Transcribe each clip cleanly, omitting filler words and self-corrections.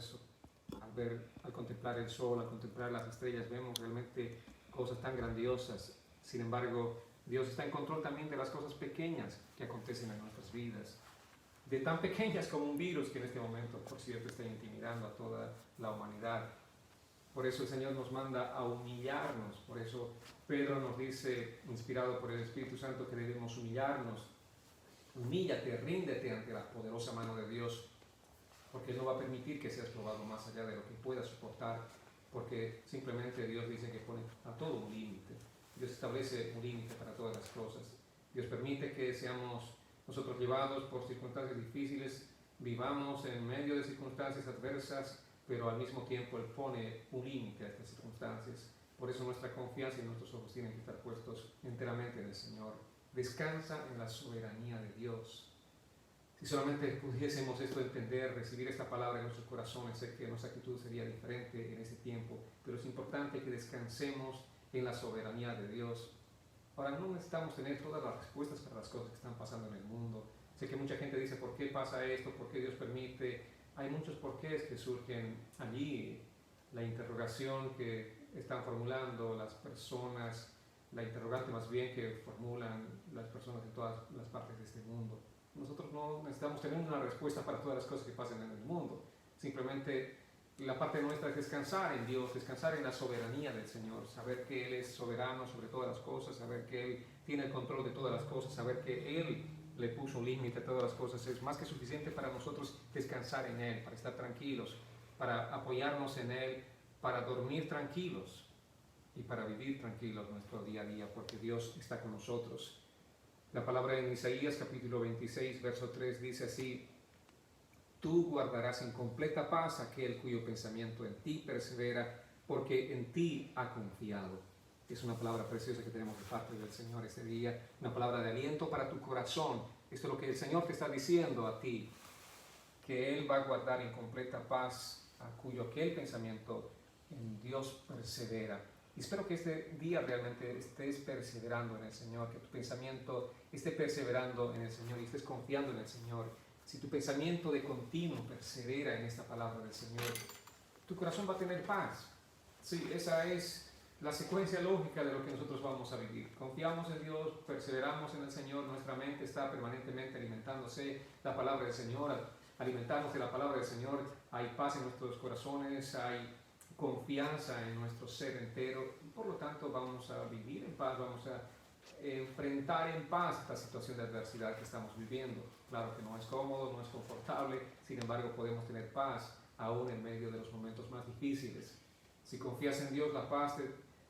universo. Al contemplar el sol, al contemplar las estrellas, vemos realmente cosas tan grandiosas. Sin embargo, Dios está en control también de las cosas pequeñas que acontecen en nuestras vidas. De tan pequeñas como un virus que en este momento, por cierto, está intimidando a toda la humanidad. Por eso el Señor nos manda a humillarnos. Por eso Pedro nos dice, inspirado por el Espíritu Santo, que debemos humillarnos. Humíllate, ríndete ante la poderosa mano de Dios, porque Él no va a permitir que seas probado más allá de lo que puedas soportar, porque simplemente Dios dice que pone a todo un límite. Dios establece un límite para todas las cosas. Dios permite que seamos nosotros llevados por circunstancias difíciles, vivamos en medio de circunstancias adversas, pero al mismo tiempo Él pone un límite a estas circunstancias. Por eso nuestra confianza y nuestros ojos tienen que estar puestos enteramente en el Señor. Descansa en la soberanía de Dios. Si solamente pudiésemos esto entender, recibir esta palabra en nuestros corazones, sé que nuestra actitud sería diferente en ese tiempo, pero es importante que descansemos en la soberanía de Dios. Ahora, no necesitamos tener todas las respuestas para las cosas que están pasando en el mundo. Sé que mucha gente dice, ¿por qué pasa esto? ¿Por qué Dios permite? Hay muchos porqués que surgen allí. La interrogación que están formulando las personas, la interrogante más bien que formulan las personas en todas las partes de este mundo. Nosotros no necesitamos tener una respuesta para todas las cosas que pasan en el mundo. Simplemente la parte nuestra es descansar en Dios, descansar en la soberanía del Señor, saber que Él es soberano sobre todas las cosas, saber que Él tiene el control de todas las cosas, saber que Él le puso un límite a todas las cosas. Es más que suficiente para nosotros descansar en Él, para estar tranquilos, para apoyarnos en Él, para dormir tranquilos y para vivir tranquilos nuestro día a día, porque Dios está con nosotros. La palabra en Isaías capítulo 26, verso 3 dice así: tú guardarás en completa paz aquel cuyo pensamiento en ti persevera, porque en ti ha confiado. Es una palabra preciosa que tenemos de parte del Señor este día, una palabra de aliento para tu corazón. Esto es lo que el Señor te está diciendo a ti, que Él va a guardar en completa paz a cuyo aquel pensamiento en Dios persevera. Y espero que este día realmente estés perseverando en el Señor, que tu pensamiento esté perseverando en el Señor y estés confiando en el Señor. Si tu pensamiento de continuo persevera en esta palabra del Señor, tu corazón va a tener paz. Sí, esa es la secuencia lógica de lo que nosotros vamos a vivir. Confiamos en Dios, perseveramos en el Señor, nuestra mente está permanentemente alimentándose la palabra del Señor. Al alimentarnos de la palabra del Señor, hay paz en nuestros corazones, hay confianza en nuestro ser entero, y por lo tanto vamos a vivir en paz, vamos a enfrentar en paz esta situación de adversidad que estamos viviendo. Claro que no es cómodo, no es confortable, sin embargo podemos tener paz aún en medio de los momentos más difíciles. Si confías en Dios, la paz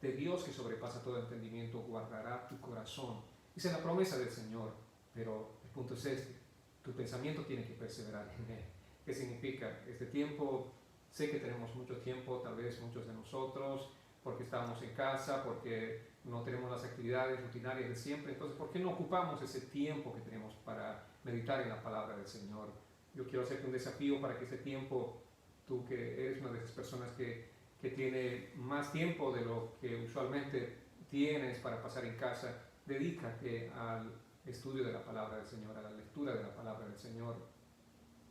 de Dios que sobrepasa todo entendimiento guardará tu corazón. Esa es la promesa del Señor, pero el punto es este: tu pensamiento tiene que perseverar en Él. ¿Qué significa? Este tiempo, sé que tenemos mucho tiempo, tal vez muchos de nosotros, porque estamos en casa, porque no tenemos las actividades rutinarias de siempre. Entonces, ¿por qué no ocupamos ese tiempo que tenemos para meditar en la palabra del Señor? Yo quiero hacerte un desafío para que ese tiempo, tú que eres una de esas personas que tiene más tiempo de lo que usualmente tienes para pasar en casa, dedícate al estudio de la palabra del Señor, a la lectura de la palabra del Señor.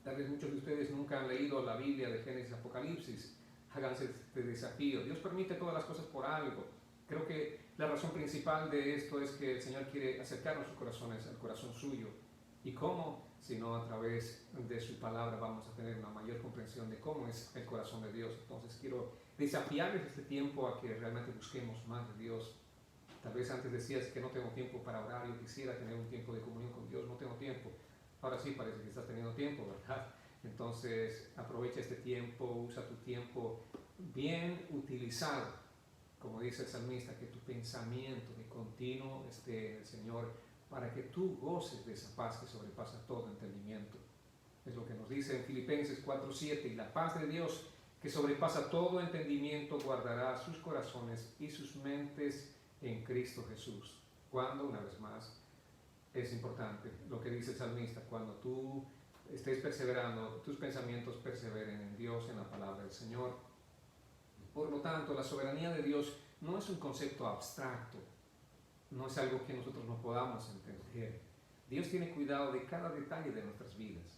Tal vez muchos de ustedes nunca han leído la Biblia de Génesis y Apocalipsis. Háganse este desafío. Dios permite todas las cosas por algo. Creo que la razón principal de esto es que el Señor quiere acercar nuestros corazones al corazón suyo. ¿Y cómo? Sino a través de su palabra vamos a tener una mayor comprensión de cómo es el corazón de Dios. Entonces quiero desafiarles este tiempo a que realmente busquemos más de Dios. Tal vez antes decías que no tengo tiempo para orar, yo quisiera tener un tiempo de comunión con Dios, no tengo tiempo. Ahora sí parece que estás teniendo tiempo, ¿verdad? Entonces aprovecha este tiempo, usa tu tiempo bien utilizado. Como dice el salmista, que tu pensamiento de continuo esté en el Señor, para que tú goces de esa paz que sobrepasa todo entendimiento. Es lo que nos dice en Filipenses 4:7, y la paz de Dios que sobrepasa todo entendimiento guardará sus corazones y sus mentes en Cristo Jesús. Cuando, una vez más, es importante lo que dice el salmista: cuando tú estés perseverando, tus pensamientos perseveren en Dios, en la palabra del Señor. Por lo tanto, la soberanía de Dios no es un concepto abstracto, no es algo que nosotros no podamos entender. Dios tiene cuidado de cada detalle de nuestras vidas.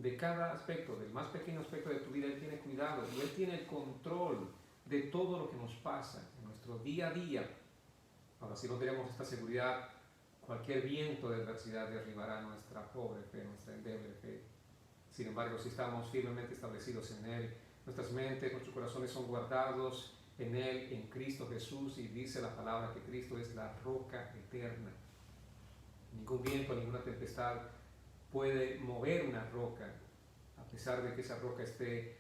de cada aspecto, del más pequeño aspecto de tu vida. Él tiene cuidado y Él tiene el control de todo lo que nos pasa en nuestro día a día. Ahora, si no tenemos esta seguridad, cualquier viento de adversidad derribará nuestra pobre fe, nuestra endeble fe. Sin embargo, si estamos firmemente establecidos en Él, nuestras mentes, nuestros corazones son guardados en Él, en Cristo Jesús, y dice la palabra que Cristo es la roca eterna. Ningún viento, ninguna tempestad puede mover una roca, a pesar de que esa roca esté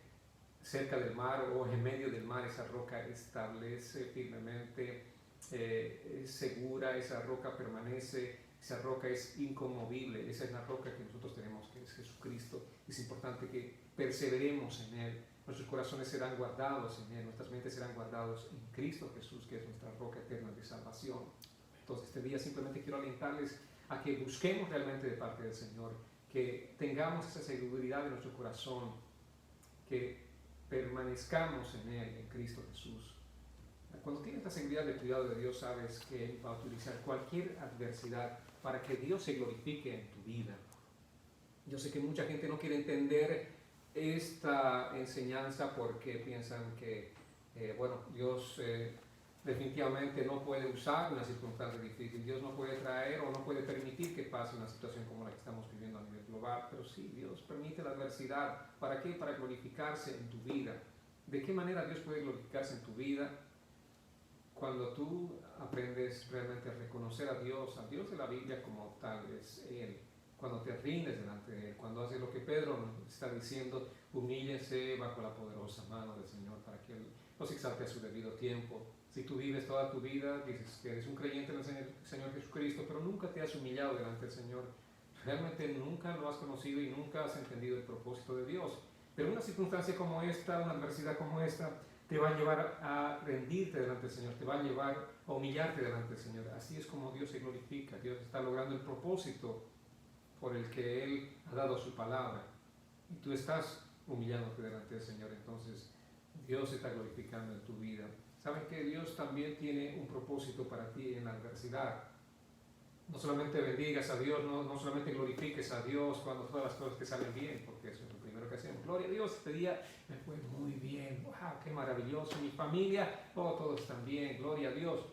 cerca del mar o en medio del mar. Esa roca establece firmemente, es segura, esa roca permanece, esa roca es inconmovible. Esa es la roca que nosotros tenemos, que es Jesucristo. Es importante que perseveremos en Él. Nuestros corazones serán guardados en Él, nuestras mentes serán guardados en Cristo Jesús, que es nuestra roca eterna de salvación. Entonces, este día simplemente quiero alentarles a que busquemos realmente de parte del Señor, que tengamos esa seguridad en nuestro corazón, que permanezcamos en Él, en Cristo Jesús. Cuando tienes la seguridad del cuidado de Dios, sabes que Él va a utilizar cualquier adversidad para que Dios se glorifique en tu vida. Yo sé que mucha gente no quiere entender esta enseñanza porque piensan que, Dios definitivamente no puede usar una circunstancia difícil. Dios no puede traer o no puede permitir que pase una situación como la que estamos viviendo a nivel global. Pero sí, Dios permite la adversidad. ¿Para qué? Para glorificarse en tu vida. ¿De qué manera Dios puede glorificarse en tu vida? Cuando tú aprendes realmente a reconocer a Dios de la Biblia como tal es Él. Cuando te rindes delante de Él, cuando haces lo que Pedro nos está diciendo, humíllense bajo la poderosa mano del Señor para que Él los exalte a su debido tiempo. Si tú vives toda tu vida, dices que eres un creyente en el Señor Jesucristo, pero nunca te has humillado delante del Señor, realmente nunca lo has conocido y nunca has entendido el propósito de Dios. Pero una circunstancia como esta, una adversidad como esta, te va a llevar a rendirte delante del Señor, te va a llevar a humillarte delante del Señor. Así es como Dios se glorifica. Dios está logrando el propósito por el que Él ha dado su palabra. Y tú estás humillándote delante del Señor, entonces Dios se está glorificando en tu vida. ¿Saben que Dios también tiene un propósito para ti en la adversidad? No solamente bendigas a Dios, no solamente glorifiques a Dios cuando todas las cosas te salen bien, porque eso es lo primero que hacemos. Gloria a Dios, este día me fue muy bien, wow, qué maravilloso, mi familia, todos están bien, gloria a Dios.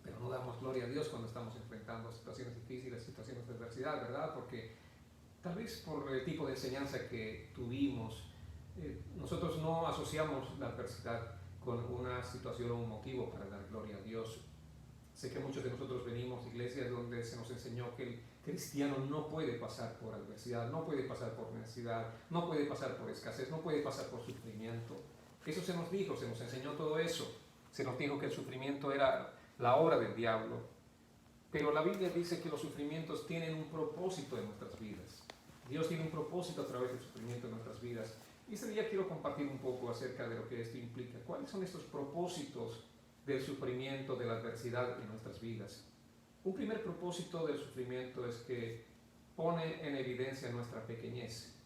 Pero no damos gloria a Dios cuando estamos enfrentando situaciones difíciles, situaciones de adversidad, ¿verdad? Porque tal vez por el tipo de enseñanza que tuvimos, nosotros no asociamos la adversidad con una situación o un motivo para dar gloria a Dios. Sé que muchos de nosotros venimos de iglesias donde se nos enseñó que el cristiano no puede pasar por adversidad, no puede pasar por necesidad, no puede pasar por escasez, no puede pasar por sufrimiento. Eso se nos dijo, se nos enseñó todo eso. Se nos dijo que el sufrimiento era la obra del diablo. Pero la Biblia dice que los sufrimientos tienen un propósito en nuestras vidas. Dios tiene un propósito a través del sufrimiento en nuestras vidas. Y este día quiero compartir un poco acerca de lo que esto implica. ¿Cuáles son estos propósitos del sufrimiento, de la adversidad en nuestras vidas? Un primer propósito del sufrimiento es que pone en evidencia nuestra pequeñez.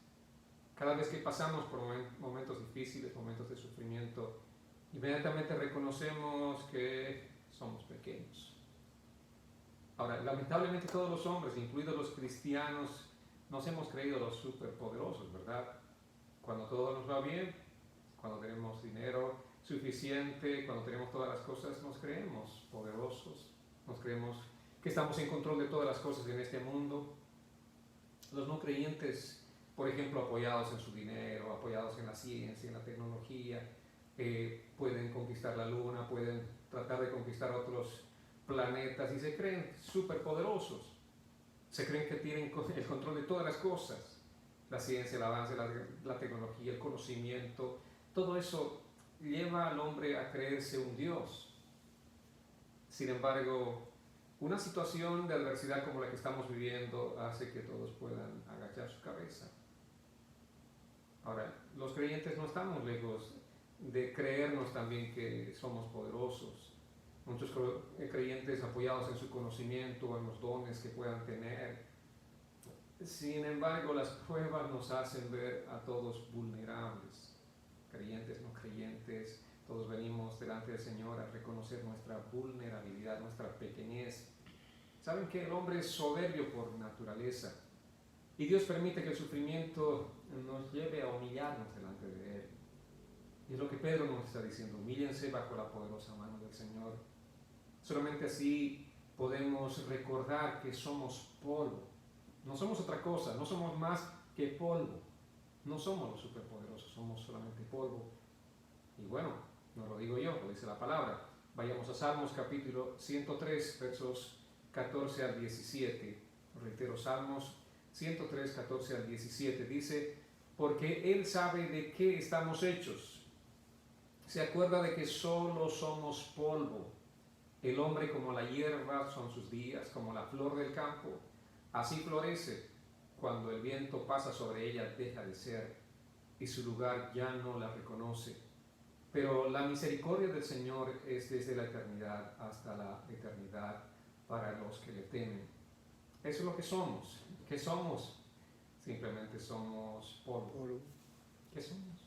Cada vez que pasamos por momentos difíciles, momentos de sufrimiento, inmediatamente reconocemos que somos pequeños. Ahora, lamentablemente todos los hombres, incluidos los cristianos, nos hemos creído los superpoderosos, ¿verdad? Cuando todo nos va bien, cuando tenemos dinero suficiente, cuando tenemos todas las cosas, nos creemos poderosos, nos creemos que estamos en control de todas las cosas en este mundo. Los no creyentes, por ejemplo, apoyados en su dinero, apoyados en la ciencia, en la tecnología, pueden conquistar la luna, pueden tratar de conquistar otros planetas y se creen superpoderosos. Se creen que tienen el control de todas las cosas. La ciencia, el avance, la tecnología, el conocimiento, todo eso lleva al hombre a creerse un Dios. Sin embargo, una situación de adversidad como la que estamos viviendo hace que todos puedan agachar su cabeza. Ahora, los creyentes no estamos lejos de creernos también que somos poderosos. Muchos creyentes apoyados en su conocimiento o en los dones que puedan tener. Sin embargo, las pruebas nos hacen ver a todos vulnerables, creyentes, no creyentes, todos venimos delante del Señor a reconocer nuestra vulnerabilidad, nuestra pequeñez. Saben que el hombre es soberbio por naturaleza Y Dios permite que el sufrimiento nos lleve a humillarnos delante de Él. Y es lo que Pedro nos está diciendo: humíllense bajo la poderosa mano del Señor. Solamente así podemos recordar que somos polvo. No somos otra cosa, no somos más que polvo. No somos los superpoderosos, somos solamente polvo. Y bueno, no lo digo yo, lo dice la palabra. Vayamos a Salmos capítulo 103, versos 14 al 17. Reitero, Salmos 103, 14 al 17. Dice: porque Él sabe de qué estamos hechos. Se acuerda de que solo somos polvo. El hombre como la hierba son sus días, como la flor del campo. Así florece. Cuando el viento pasa sobre ella, deja de ser, y su lugar ya no la reconoce. Pero la misericordia del Señor es desde la eternidad hasta la eternidad para los que le temen. Eso es lo que somos. ¿Qué somos? Simplemente somos polvo. ¿Qué somos?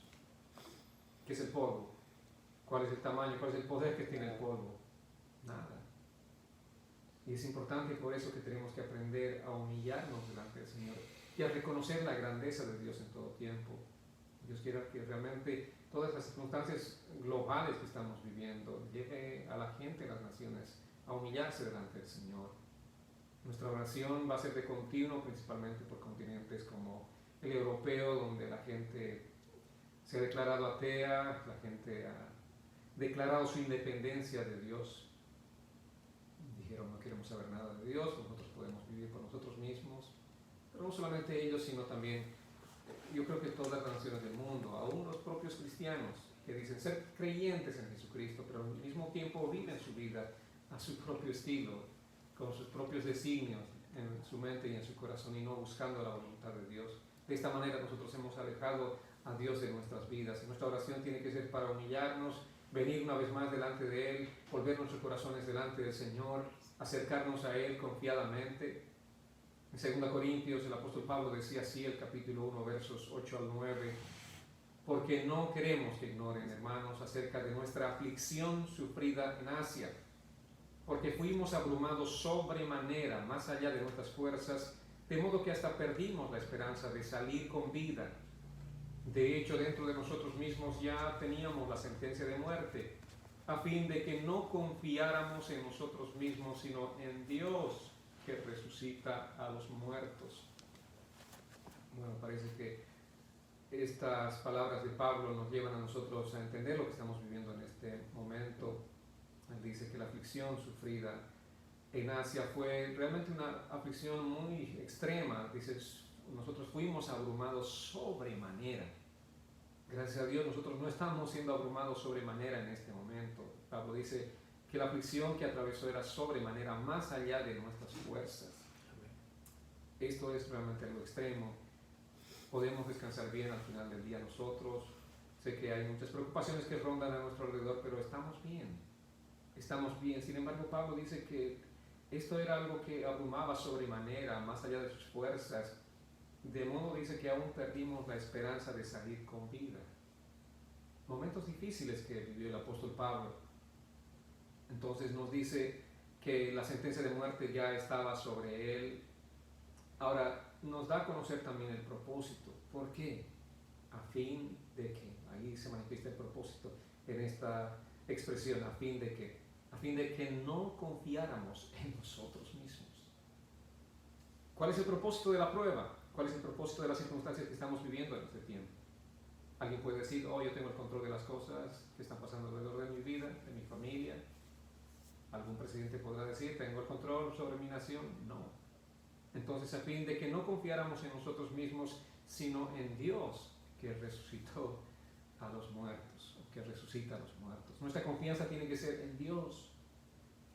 ¿Qué es el polvo? ¿Cuál es el tamaño? ¿Cuál es el poder que tiene el polvo? Nada. Y es importante por eso que tenemos que aprender a humillarnos delante del Señor y a reconocer la grandeza de Dios en todo tiempo. Dios quiera que realmente todas las circunstancias globales que estamos viviendo lleve a la gente, a las naciones, a humillarse delante del Señor. Nuestra oración va a ser de continuo, principalmente por continentes como el europeo, donde la gente se ha declarado atea, la gente ha declarado su independencia de Dios. Dijeron: no queremos saber nada de Dios, nosotros podemos vivir por nosotros mismos. Pero no solamente ellos, sino también, yo creo que todas las naciones del mundo, aún los propios cristianos, que dicen ser creyentes en Jesucristo, pero al mismo tiempo viven su vida a su propio estilo, con sus propios designios en su mente y en su corazón, y no buscando la voluntad de Dios. De esta manera nosotros hemos alejado a Dios de nuestras vidas, y nuestra oración tiene que ser para humillarnos, venir una vez más delante de Él, volver nuestros corazones delante del Señor, acercarnos a Él confiadamente. En 2 Corintios el apóstol Pablo decía así, el capítulo 1, versos 8 al 9: porque no queremos que ignoren, hermanos, acerca de nuestra aflicción sufrida en Asia, porque fuimos abrumados sobremanera, más allá de nuestras fuerzas, de modo que hasta perdimos la esperanza de salir con vida. De hecho, dentro de nosotros mismos ya teníamos la sentencia de muerte, a fin de que no confiáramos en nosotros mismos, sino en Dios, que resucita a los muertos. Bueno, parece que estas palabras de Pablo nos llevan a nosotros a entender lo que estamos viviendo en este momento. Él dice que la aflicción sufrida en Asia fue realmente una aflicción muy extrema. Dice: nosotros fuimos abrumados sobremanera. Gracias a Dios nosotros no estamos siendo abrumados sobremanera en este momento. Pablo dice que la aflicción que atravesó era sobremanera, más allá de nuestras fuerzas. Esto es realmente algo extremo. Podemos descansar bien al final del día nosotros. Sé que hay muchas preocupaciones que rondan a nuestro alrededor, pero estamos bien. Estamos bien. Sin embargo, Pablo dice que esto era algo que abrumaba sobremanera, más allá de sus fuerzas. De modo, dice, que aún perdimos la esperanza de salir con vida. Momentos difíciles que vivió el apóstol Pablo. Entonces nos dice que la sentencia de muerte ya estaba sobre él. Ahora, nos da a conocer también el propósito. ¿Por qué? A fin de que, ahí se manifiesta el propósito en esta expresión, a fin de que no confiáramos en nosotros mismos. ¿Cuál es el propósito de la prueba? ¿Cuál es el propósito de las circunstancias que estamos viviendo en este tiempo? Alguien puede decir: oh, yo tengo el control de las cosas que están pasando alrededor de mi vida, de mi familia. Algún presidente podrá decir: tengo el control sobre mi nación. No. Entonces, a fin de que no confiáramos en nosotros mismos, sino en Dios, que resucitó a los muertos, o que resucita a los muertos. Nuestra confianza tiene que ser en Dios.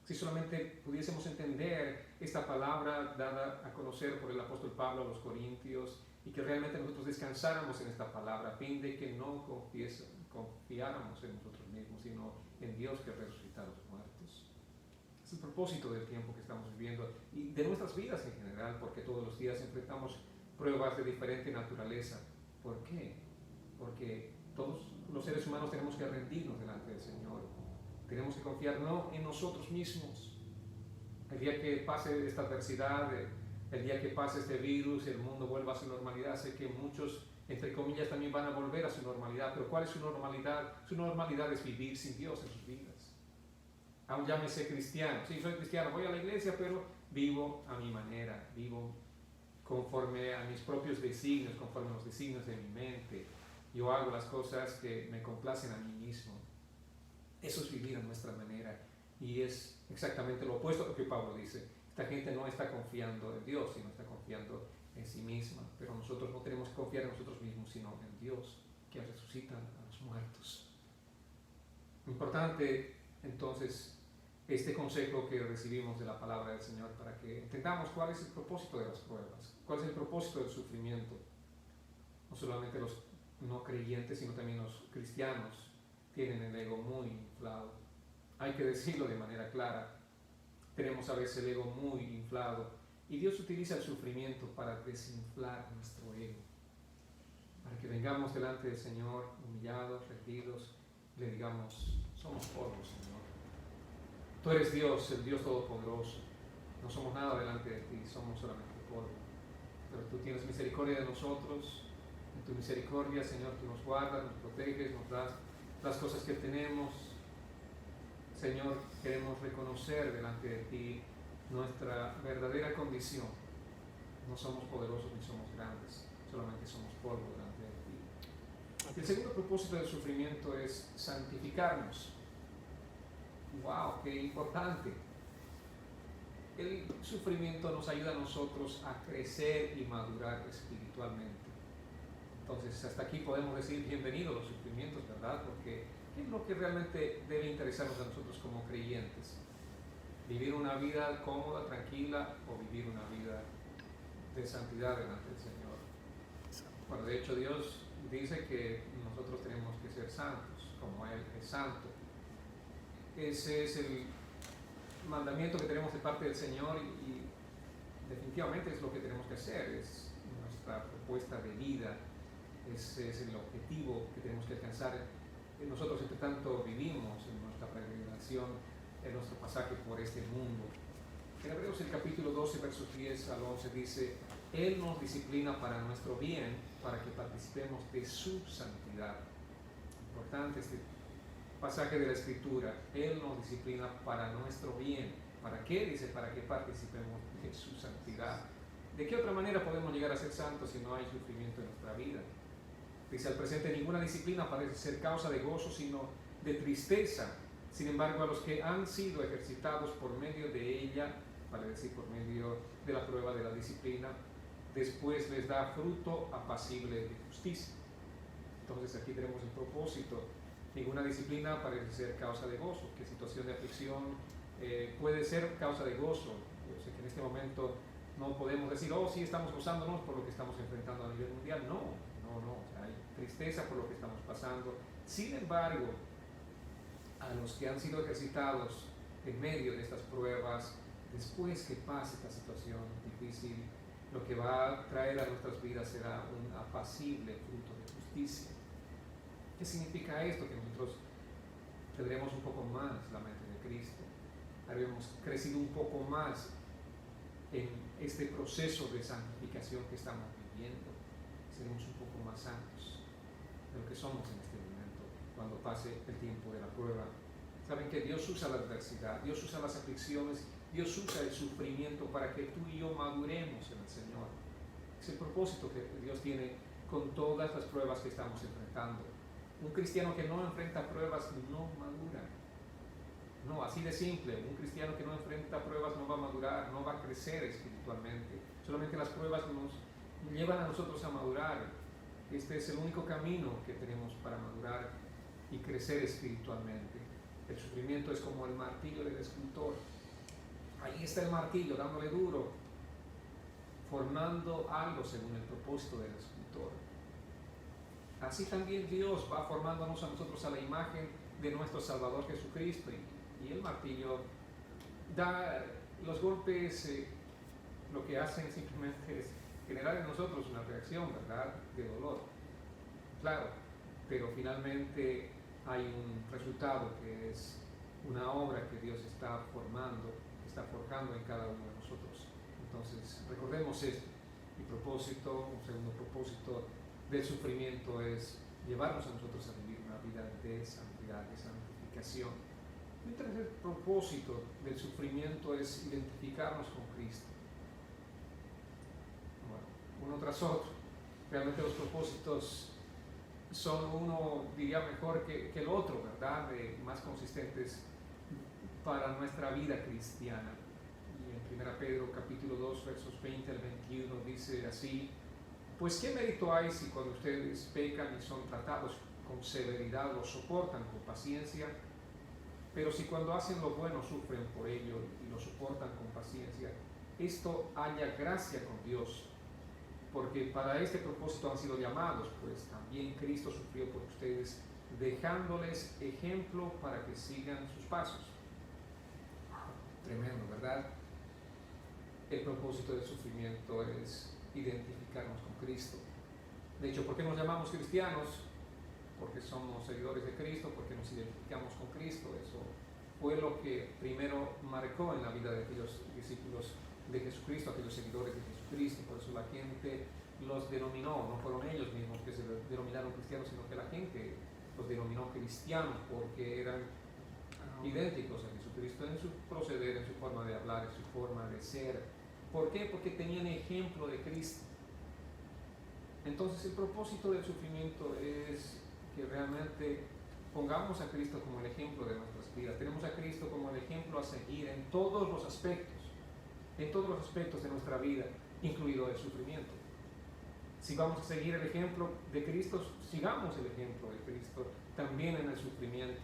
Si solamente pudiésemos entender esta palabra dada a conocer por el apóstol Pablo a los Corintios, y que realmente nosotros descansáramos en esta palabra, a fin de que no confiáramos en nosotros mismos, sino en Dios, que resucita a los muertos. Es el propósito del tiempo que estamos viviendo y de nuestras vidas en general, porque todos los días enfrentamos pruebas de diferente naturaleza. ¿Por qué? Porque todos los seres humanos tenemos que rendirnos delante del Señor. Tenemos que confiar no en nosotros mismos. El día que pase esta adversidad El día que pase este virus y el mundo vuelva a su normalidad, sé que muchos, entre comillas, también van a volver a su normalidad. Pero ¿cuál es su normalidad? Su normalidad es vivir sin Dios en sus vidas. Aún llámese cristiano. Sí, soy cristiano, voy a la iglesia, pero vivo a mi manera, vivo conforme a mis propios designios, conforme a los designios de mi mente. Yo hago las cosas que me complacen a mí mismo. Eso es vivir a nuestra manera. Y es exactamente lo opuesto a lo que Pablo dice. Esta gente no está confiando en Dios, sino está confiando en sí misma. Pero nosotros no tenemos que confiar en nosotros mismos, sino en Dios, que resucita a los muertos. Importante, entonces, este consejo que recibimos de la palabra del Señor para que entendamos cuál es el propósito de las pruebas, cuál es el propósito del sufrimiento. No solamente los no creyentes, sino también los cristianos tienen el ego muy inflado. Hay que decirlo de manera clara. Tenemos a veces el ego muy inflado y Dios utiliza el sufrimiento para desinflar nuestro ego, para que vengamos delante del Señor humillados, rendidos, y le digamos: somos polvo, Señor. Tú eres Dios, el Dios Todopoderoso. No somos nada delante de ti, somos solamente polvo. Pero tú tienes misericordia de nosotros. En tu misericordia, Señor, tú nos guardas, nos proteges, nos das las cosas que tenemos. Señor, queremos reconocer delante de ti nuestra verdadera condición. No somos poderosos ni somos grandes, solamente somos polvo delante de ti. El segundo propósito del sufrimiento es santificarnos. ¡Wow! ¡Qué importante! El sufrimiento nos ayuda a nosotros a crecer y madurar espiritualmente. Entonces, hasta aquí podemos decir bienvenidos los sufrimientos, ¿verdad? Porque ¿qué es lo que realmente debe interesarnos a nosotros como creyentes? ¿Vivir una vida cómoda, tranquila, o vivir una vida de santidad delante del Señor? Bueno, de hecho Dios dice que nosotros tenemos que ser santos, como Él es santo. Ese es el mandamiento que tenemos de parte del Señor y definitivamente es lo que tenemos que hacer, es nuestra propuesta de vida. Ese es el objetivo que tenemos que alcanzar. Nosotros, entre tanto, vivimos en nuestra peregrinación, en nuestro pasaje por este mundo. En Hebreos, el capítulo 12, versos 10 al 11, dice: Él nos disciplina para nuestro bien, para que participemos de su santidad. Importante este pasaje de la Escritura. Él nos disciplina para nuestro bien. ¿Para qué? Dice: para que participemos de su santidad. ¿De qué otra manera podemos llegar a ser santos si no hay sufrimiento en nuestra vida? Dice: al presente ninguna disciplina parece ser causa de gozo, sino de tristeza. Sin embargo, a los que han sido ejercitados por medio de ella, vale decir, por medio de la prueba de la disciplina, después les da fruto apacible de justicia. Entonces aquí tenemos el propósito. Ninguna disciplina parece ser causa de gozo. ¿Qué situación de aflicción puede ser causa de gozo? Yo sé que en este momento no podemos decir: oh, sí, estamos gozándonos por lo que estamos enfrentando a nivel mundial. No. O sea, hay tristeza por lo que estamos pasando. Sin embargo, a los que han sido ejercitados en medio de estas pruebas, después que pase esta situación difícil, lo que va a traer a nuestras vidas será un apacible fruto de justicia. ¿Qué significa esto? Que nosotros tendremos un poco más la mente de Cristo, habremos crecido un poco más en este proceso de santificación que estamos viviendo. Seremos un poco más santos de lo que somos en este momento cuando pase el tiempo de la prueba. Saben que Dios usa la adversidad, Dios usa las aflicciones, Dios usa el sufrimiento para que tú y yo maduremos en el Señor. Es el propósito que Dios tiene con todas las pruebas que estamos enfrentando. Un cristiano que no enfrenta pruebas no madura. No, así de simple. Un cristiano que no enfrenta pruebas no va a madurar, no va a crecer espiritualmente. Solamente las pruebas nos llevan a nosotros a madurar. Este es el único camino que tenemos para madurar y crecer espiritualmente. El sufrimiento es como el martillo del escultor. Ahí está el martillo dándole duro, formando algo según el propósito del escultor. Así también Dios va formándonos a nosotros a la imagen de nuestro Salvador Jesucristo, y el martillo da los golpes, lo que hacen simplemente es generar en nosotros una reacción, ¿verdad?, de dolor. Claro, pero finalmente hay un resultado que es una obra que Dios está formando, está forjando en cada uno de nosotros. Entonces, recordemos esto. Mi propósito, un segundo propósito del sufrimiento es llevarnos a nosotros a vivir una vida de santidad, de santificación. El tercer propósito del sufrimiento es identificarnos con Cristo. Bueno, uno tras otro. Realmente los propósitos son uno, diría, mejor que el otro, ¿verdad? Más consistentes para nuestra vida cristiana. Y en 1 Pedro capítulo 2, versos 20 al 21 dice así: pues qué mérito hay si cuando ustedes pecan y son tratados con severidad lo soportan con paciencia, pero si cuando hacen lo bueno sufren por ello y lo soportan con paciencia, esto halla gracia con Dios, porque para este propósito han sido llamados, pues también Cristo sufrió por ustedes, dejándoles ejemplo para que sigan sus pasos. Tremendo, ¿verdad? El propósito del sufrimiento es identificarnos con Cristo. De hecho, ¿por qué nos llamamos cristianos? Porque somos seguidores de Cristo, porque nos identificamos con Cristo. Eso fue lo que primero marcó en la vida de aquellos discípulos de Jesucristo, aquellos seguidores de Jesucristo. Por eso la gente los denominó, no fueron ellos mismos que se denominaron cristianos, sino que la gente los denominó cristianos porque eran idénticos a Jesucristo en su proceder, en su forma de hablar, en su forma de ser. ¿Por qué? Porque tenían ejemplo de Cristo. Entonces el propósito del sufrimiento es que realmente pongamos a Cristo como el ejemplo de nuestras vidas. Tenemos a Cristo como el ejemplo a seguir en todos los aspectos de nuestra vida, incluido el sufrimiento. Si vamos a seguir el ejemplo de Cristo, sigamos el ejemplo de Cristo también en el sufrimiento.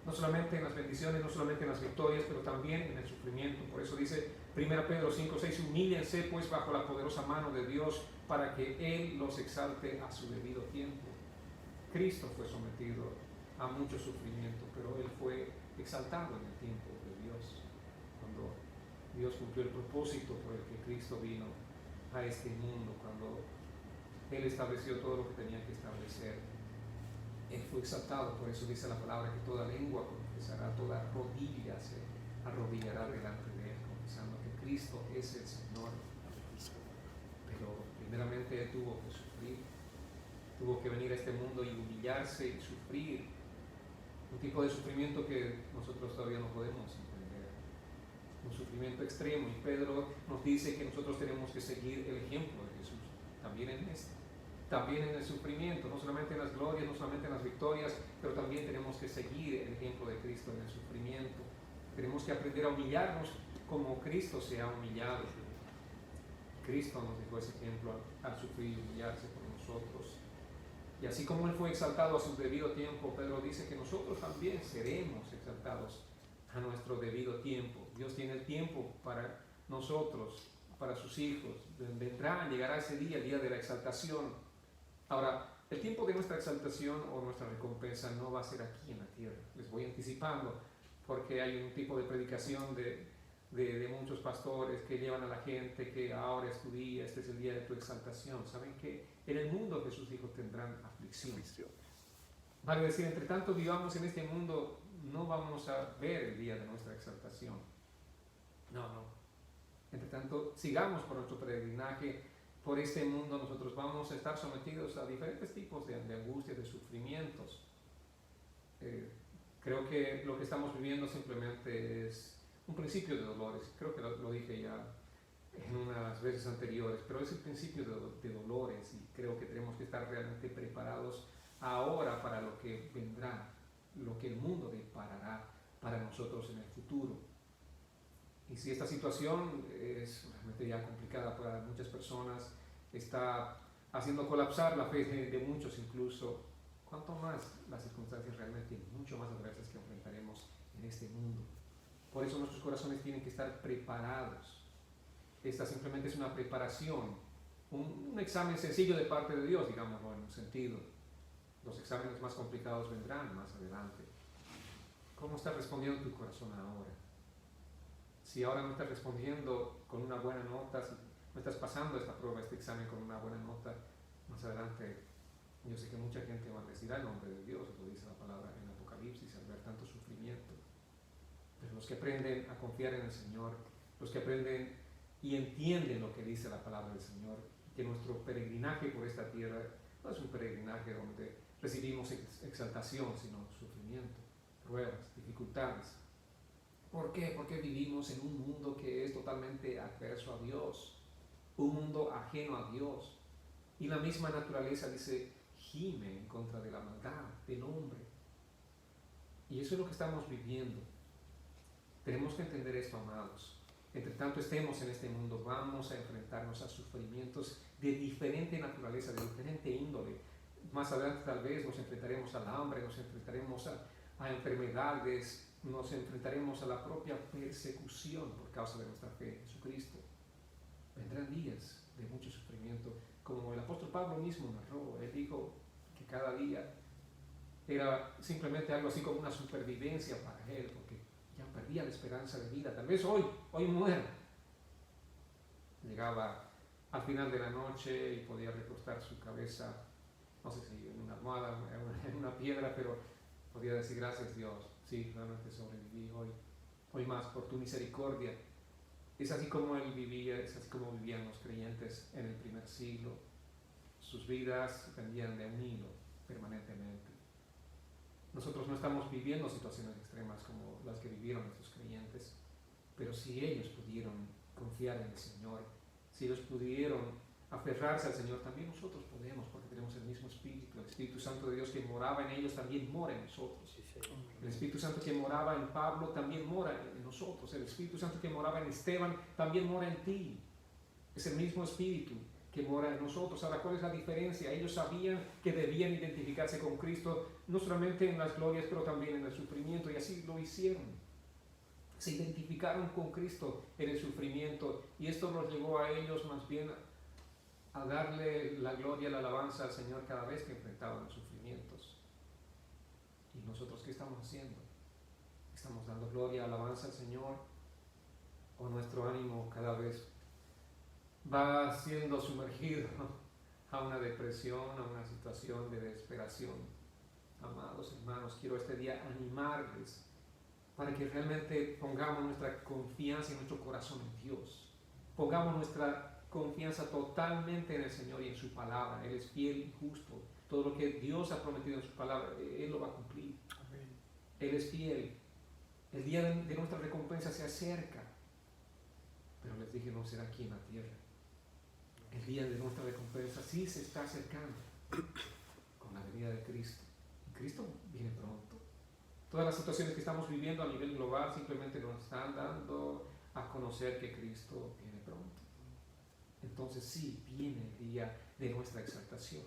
No solamente en las bendiciones, no solamente en las victorias, pero también en el sufrimiento. Por eso dice 1 Pedro 5:6, humíllense pues bajo la poderosa mano de Dios para que Él los exalte a su debido tiempo. Cristo fue sometido a mucho sufrimiento, pero Él fue exaltado en el tiempo de Dios. Cuando Dios cumplió el propósito por el que Cristo vino a este mundo, cuando Él estableció todo lo que tenía que establecer, Él fue exaltado. Por eso dice la palabra que toda lengua confesará, toda rodilla se arrodillará delante de Él, confesando que Cristo es el Señor. Pero primeramente Él tuvo que sufrir, tuvo que venir a este mundo y humillarse y sufrir un tipo de sufrimiento que nosotros todavía no podemos entender, un sufrimiento extremo. Y Pedro nos dice que nosotros tenemos que seguir el ejemplo de Jesús, también en esto. También en el sufrimiento, no solamente en las glorias, no solamente en las victorias, pero también tenemos que seguir el ejemplo de Cristo en el sufrimiento. Tenemos que aprender a humillarnos como Cristo se ha humillado. Cristo nos dejó ese ejemplo al sufrir y humillarse por nosotros. Y así como Él fue exaltado a su debido tiempo, Pedro dice que nosotros también seremos exaltados a nuestro debido tiempo. Dios tiene el tiempo para nosotros, para sus hijos. Vendrá, llegará ese día, el día de la exaltación. Ahora, el tiempo de nuestra exaltación o nuestra recompensa no va a ser aquí en la tierra. Les voy anticipando, porque hay un tipo de predicación de muchos pastores que llevan a la gente que ahora es tu día, este es el día de tu exaltación. Saben que en el mundo que sus hijos tendrán aflicción. Vale decir, entre tanto vivamos en este mundo, no vamos a ver el día de nuestra exaltación. No. Entre tanto, sigamos por nuestro peregrinaje por este mundo. Nosotros vamos a estar sometidos a diferentes tipos de angustias, de sufrimientos. Creo que lo que estamos viviendo simplemente es un principio de dolores. Creo que lo dije ya en unas veces anteriores, pero es el principio de dolores, y creo que tenemos que estar realmente preparados ahora para lo que vendrá, lo que el mundo deparará para nosotros en el futuro. Y si esta situación es realmente ya complicada para muchas personas, está haciendo colapsar la fe de muchos incluso, cuanto más las circunstancias realmente mucho más adversas que enfrentaremos en este mundo. Por eso nuestros corazones tienen que estar preparados. Esta simplemente es una preparación, un examen sencillo de parte de Dios, digámoslo en un sentido. Los exámenes más complicados vendrán más adelante. ¿Cómo está respondiendo tu corazón ahora? Si ahora no estás respondiendo con una buena nota, si no estás pasando esta prueba, este examen con una buena nota, más adelante yo sé que mucha gente maldecirá el nombre de Dios, lo dice la palabra en Apocalipsis, al ver tanto sufrimiento. Pero los que aprenden a confiar en el Señor, los que aprenden y entienden lo que dice la palabra del Señor, que nuestro peregrinaje por esta tierra no es un peregrinaje donde recibimos exaltación, sino sufrimiento, pruebas, dificultades. ¿Por qué? Porque vivimos en un mundo que es totalmente adverso a Dios, un mundo ajeno a Dios. Y la misma naturaleza dice, gime en contra de la maldad del hombre. Y eso es lo que estamos viviendo. Tenemos que entender esto, amados. Entre tanto estemos en este mundo, vamos a enfrentarnos a sufrimientos de diferente naturaleza, de diferente índole. Más adelante tal vez nos enfrentaremos al hambre, nos enfrentaremos a enfermedades, nos enfrentaremos a la propia persecución por causa de nuestra fe en Jesucristo. Vendrán días de mucho sufrimiento, como el apóstol Pablo mismo narró. Él dijo que cada día era simplemente algo así como una supervivencia para él, porque ya perdía la esperanza de vida. Tal vez hoy muera. Llegaba al final de la noche y podía recostar su cabeza, no sé si en una almohada, en una piedra, pero podía decir gracias Dios, sí, realmente sobreviví hoy más por tu misericordia. Es así como él vivía, es así como vivían los creyentes en el primer siglo. Sus vidas pendían de un hilo permanentemente. Nosotros no estamos viviendo situaciones extremas como las que vivieron estos creyentes, pero si ellos pudieron confiar en el Señor, si ellos pudieron aferrarse al Señor, también nosotros podemos, porque tenemos el mismo Espíritu. El Espíritu Santo de Dios que moraba en ellos también mora en nosotros. El Espíritu Santo que moraba en Pablo también mora en nosotros. El Espíritu Santo que moraba en Esteban también mora en ti. Es el mismo Espíritu que mora en nosotros. Ahora, ¿cuál es la diferencia? Ellos sabían que debían identificarse con Cristo, no solamente en las glorias, pero también en el sufrimiento, y así lo hicieron. Se identificaron con Cristo en el sufrimiento, y esto los llevó a ellos más bien a darle la gloria y la alabanza al Señor cada vez que enfrentaban los sufrimientos. ¿Y nosotros qué estamos haciendo? ¿Estamos dando gloria y alabanza al Señor? ¿O nuestro ánimo cada vez va siendo sumergido a una depresión, a una situación de desesperación? Amados hermanos, quiero este día animarles para que realmente pongamos nuestra confianza y nuestro corazón en Dios. Pongamos nuestra confianza totalmente en el Señor y en su palabra. Él es fiel y justo. Todo lo que Dios ha prometido en su palabra, Él lo va a cumplir. Amén. Él es fiel. El día de nuestra recompensa se acerca. Pero les dije, no será aquí en la tierra. El día de nuestra recompensa sí se está acercando con la venida de Cristo. Y Cristo viene pronto. Todas las situaciones que estamos viviendo a nivel global simplemente nos están dando a conocer que Cristo viene pronto. Entonces sí, viene el día de nuestra exaltación.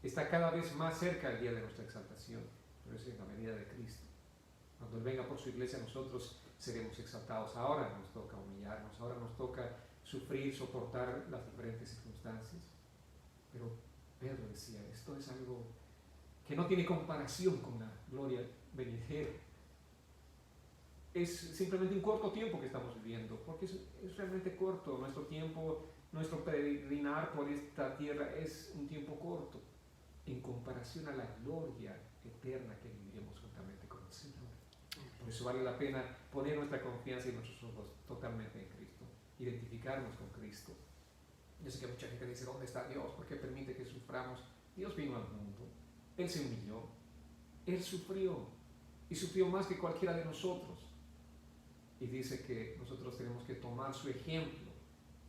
Está cada vez más cerca el día de nuestra exaltación, pero es en la venida de Cristo. Cuando Él venga por su iglesia, nosotros seremos exaltados. Ahora nos toca humillarnos, ahora nos toca sufrir, soportar las diferentes circunstancias. Pero Pedro decía, esto es algo que no tiene comparación con la gloria venidera. Es simplemente un corto tiempo que estamos viviendo, porque es realmente corto. Nuestro tiempo, nuestro peregrinar por esta tierra es un tiempo corto en comparación a la gloria eterna que viviremos juntamente con el Señor. Por eso vale la pena poner nuestra confianza y nuestros ojos totalmente en Cristo, identificarnos con Cristo. Yo sé que mucha gente dice, ¿dónde está Dios? ¿Por qué permite que suframos? Dios vino al mundo, Él se humilló, Él sufrió, y sufrió más que cualquiera de nosotros. Y dice que nosotros tenemos que tomar su ejemplo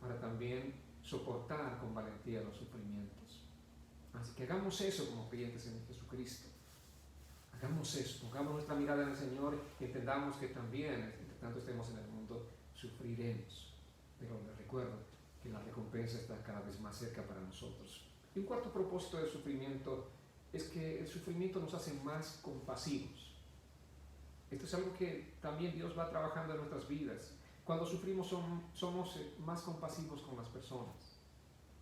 para también soportar con valentía los sufrimientos. Así que hagamos eso como creyentes en Jesucristo. Hagamos eso, pongamos nuestra mirada en el Señor y entendamos que también, entre tanto estemos en el mundo, sufriremos. Pero les recuerdo que la recompensa está cada vez más cerca para nosotros. Y un cuarto propósito del sufrimiento es que el sufrimiento nos hace más compasivos. Esto es algo que también Dios va trabajando en nuestras vidas. Cuando sufrimos somos más compasivos con las personas.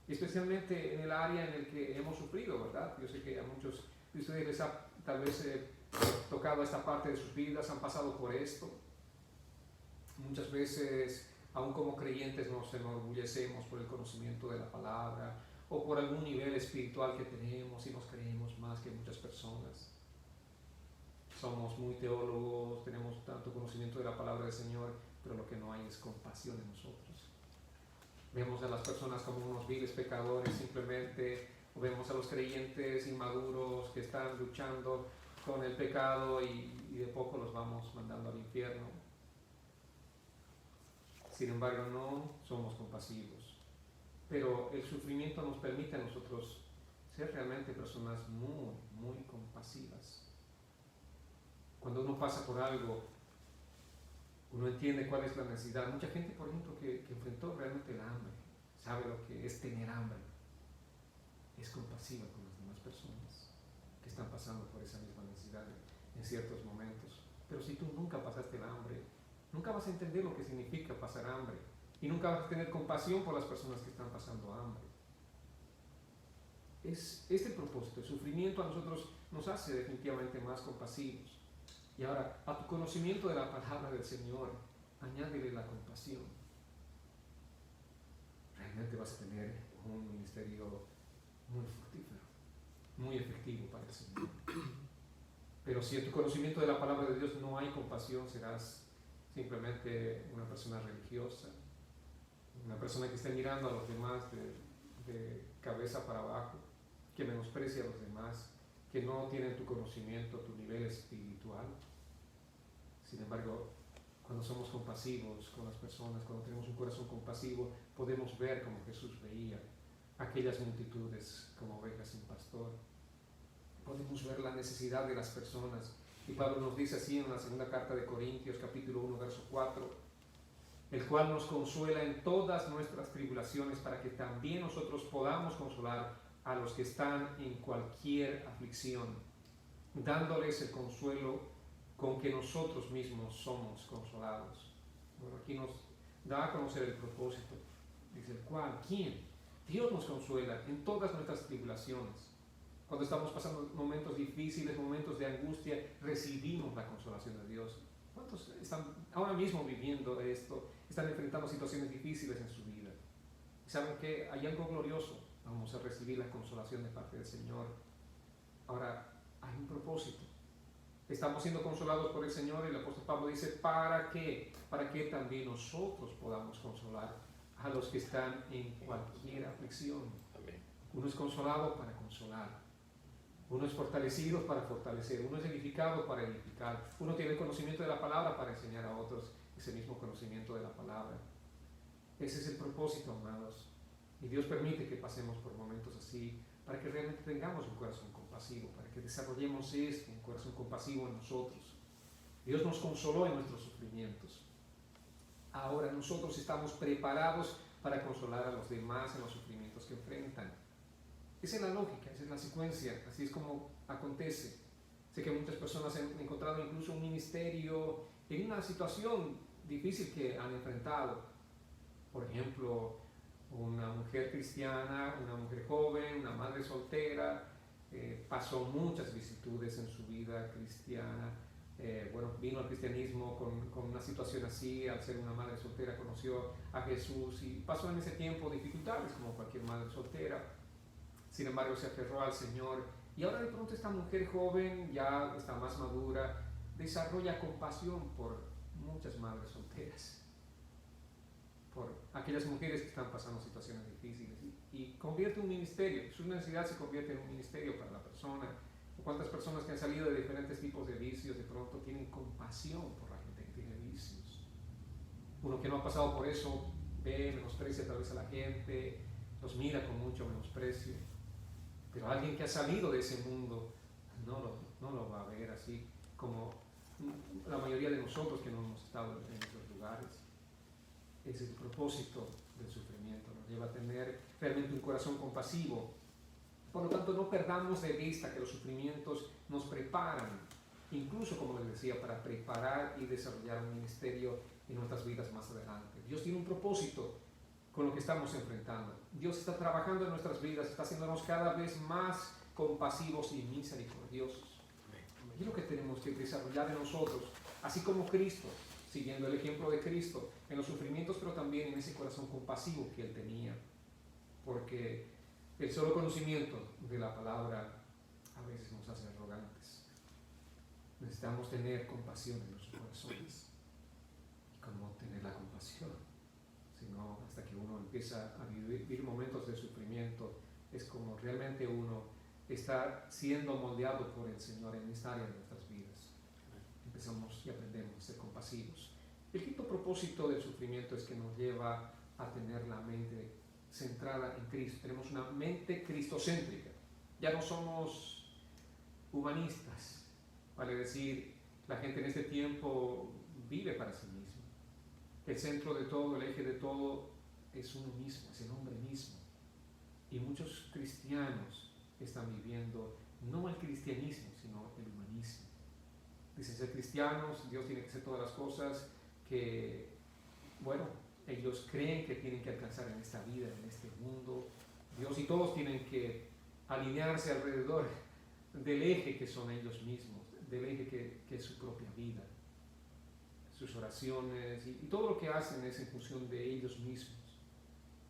Especialmente en el área en el que hemos sufrido, ¿verdad? Yo sé que a muchos de ustedes les ha tal vez tocado esta parte de sus vidas, han pasado por esto. Muchas veces, aún como creyentes, nos enorgullecemos por el conocimiento de la palabra o por algún nivel espiritual que tenemos y nos creemos más que muchas personas. Somos muy teólogos, tenemos tanto conocimiento de la palabra del Señor, pero lo que no hay es compasión en nosotros. Vemos a las personas como unos viles pecadores simplemente, o vemos a los creyentes inmaduros que están luchando con el pecado y de poco los vamos mandando al infierno. Sin embargo, no somos compasivos, pero el sufrimiento nos permite a nosotros ser realmente personas muy, muy compasivas. Cuando uno pasa por algo, uno entiende cuál es la necesidad. Mucha gente, por ejemplo, que enfrentó realmente el hambre, sabe lo que es tener hambre, es compasiva con las demás personas que están pasando por esa misma necesidad en ciertos momentos. Pero si tú nunca pasaste el hambre, nunca vas a entender lo que significa pasar hambre y nunca vas a tener compasión por las personas que están pasando hambre. Es este propósito, el sufrimiento a nosotros nos hace definitivamente más compasivos. Y ahora, a tu conocimiento de la palabra del Señor, añádele la compasión. Realmente vas a tener un ministerio muy fructífero, muy efectivo para el Señor. Pero si en tu conocimiento de la palabra de Dios no hay compasión, serás simplemente una persona religiosa, una persona que esté mirando a los demás de cabeza para abajo, que menosprecia a los demás, que no tienen tu conocimiento, tu nivel espiritual. Sin embargo, cuando somos compasivos con las personas, cuando tenemos un corazón compasivo, podemos ver como Jesús veía aquellas multitudes como ovejas sin pastor. Podemos ver la necesidad de las personas. Y Pablo nos dice así en la segunda carta de Corintios, capítulo 1, verso 4, el cual nos consuela en todas nuestras tribulaciones para que también nosotros podamos consolar a los que están en cualquier aflicción, dándoles el consuelo con que nosotros mismos somos consolados. Bueno, aquí nos da a conocer el propósito. Dice el cual, ¿quién? Dios nos consuela en todas nuestras tribulaciones. Cuando estamos pasando momentos difíciles, momentos de angustia, recibimos la consolación de Dios. ¿Cuántos están ahora mismo viviendo esto? Están enfrentando situaciones difíciles en su vida. Y saben que hay algo glorioso. Vamos a recibir la consolación de parte del Señor. Ahora, hay un propósito. Estamos siendo consolados por el Señor y el apóstol Pablo dice, ¿para qué? Para que también nosotros podamos consolar a los que están en cualquier aflicción. Amén. Uno es consolado para consolar. Uno es fortalecido para fortalecer. Uno es edificado para edificar. Uno tiene conocimiento de la palabra para enseñar a otros ese mismo conocimiento de la palabra. Ese es el propósito, amados. Y Dios permite que pasemos por momentos así para que realmente tengamos un corazón compasivo, para que desarrollemos un corazón compasivo en nosotros. Dios nos consoló en nuestros sufrimientos. Ahora nosotros estamos preparados para consolar a los demás en los sufrimientos que enfrentan. Esa es la lógica, esa es la secuencia, así es como acontece. Sé que muchas personas han encontrado incluso un ministerio en una situación difícil que han enfrentado. Por ejemplo, una mujer cristiana, una mujer joven, una madre soltera, pasó muchas vicisitudes en su vida cristiana. Vino al cristianismo con una situación así, al ser una madre soltera conoció a Jesús y pasó en ese tiempo dificultades como cualquier madre soltera. Sin embargo, se aferró al Señor y ahora de pronto esta mujer joven, ya está más madura, desarrolla compasión por muchas madres solteras, por aquellas mujeres que están pasando situaciones difíciles y convierte un ministerio, su necesidad se convierte en un ministerio para la persona. ¿Cuántas personas que han salido de diferentes tipos de vicios de pronto tienen compasión por la gente que tiene vicios? Uno que no ha pasado por eso ve, menosprecia tal vez a la gente, los mira con mucho menosprecio, pero alguien que ha salido de ese mundo no lo va a ver así como la mayoría de nosotros que no hemos estado en esos lugares. Ese es el propósito del sufrimiento, nos lleva a tener realmente un corazón compasivo. Por lo tanto, no perdamos de vista que los sufrimientos nos preparan, incluso como les decía, para preparar y desarrollar un ministerio en nuestras vidas más adelante. Dios tiene un propósito con lo que estamos enfrentando. Dios está trabajando en nuestras vidas, está haciéndonos cada vez más compasivos y misericordiosos. Y es lo que tenemos que desarrollar en nosotros, así como Cristo, siguiendo el ejemplo de Cristo en los sufrimientos, pero también en ese corazón compasivo que Él tenía. Porque el solo conocimiento de la palabra a veces nos hace arrogantes. Necesitamos tener compasión en nuestros corazones. ¿Y cómo tener la compasión? sino hasta que uno empieza a vivir momentos de sufrimiento, es como realmente uno está siendo moldeado por el Señor en esta área de nuestras vidas. Empezamos y aprendemos a ser compasivos. El quinto propósito del sufrimiento es que nos lleva a tener la mente centrada en Cristo. Tenemos una mente cristocéntrica. Ya no somos humanistas, vale decir, la gente en este tiempo vive para sí misma. El centro de todo, el eje de todo es uno mismo, es el hombre mismo. Y muchos cristianos están viviendo no el cristianismo, sino el humanismo. Dicen ser cristianos, Dios tiene que hacer todas las cosas que, bueno, ellos creen que tienen que alcanzar en esta vida, en este mundo. Dios y todos tienen que alinearse alrededor del eje que son ellos mismos, del eje que es su propia vida, sus oraciones y todo lo que hacen es en función de ellos mismos.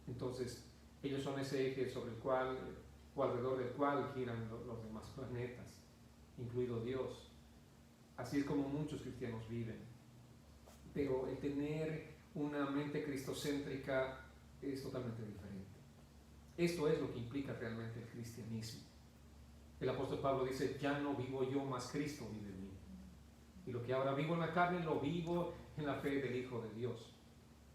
Entonces, ellos son ese eje sobre el cual, o alrededor del cual giran los demás planetas, incluido Dios. Así es como muchos cristianos viven. Pero el tener una mente cristocéntrica es totalmente diferente. Esto es lo que implica realmente el cristianismo. El apóstol Pablo dice, ya no vivo yo, mas Cristo vive en mí. Y lo que ahora vivo en la carne, lo vivo en la fe del Hijo de Dios.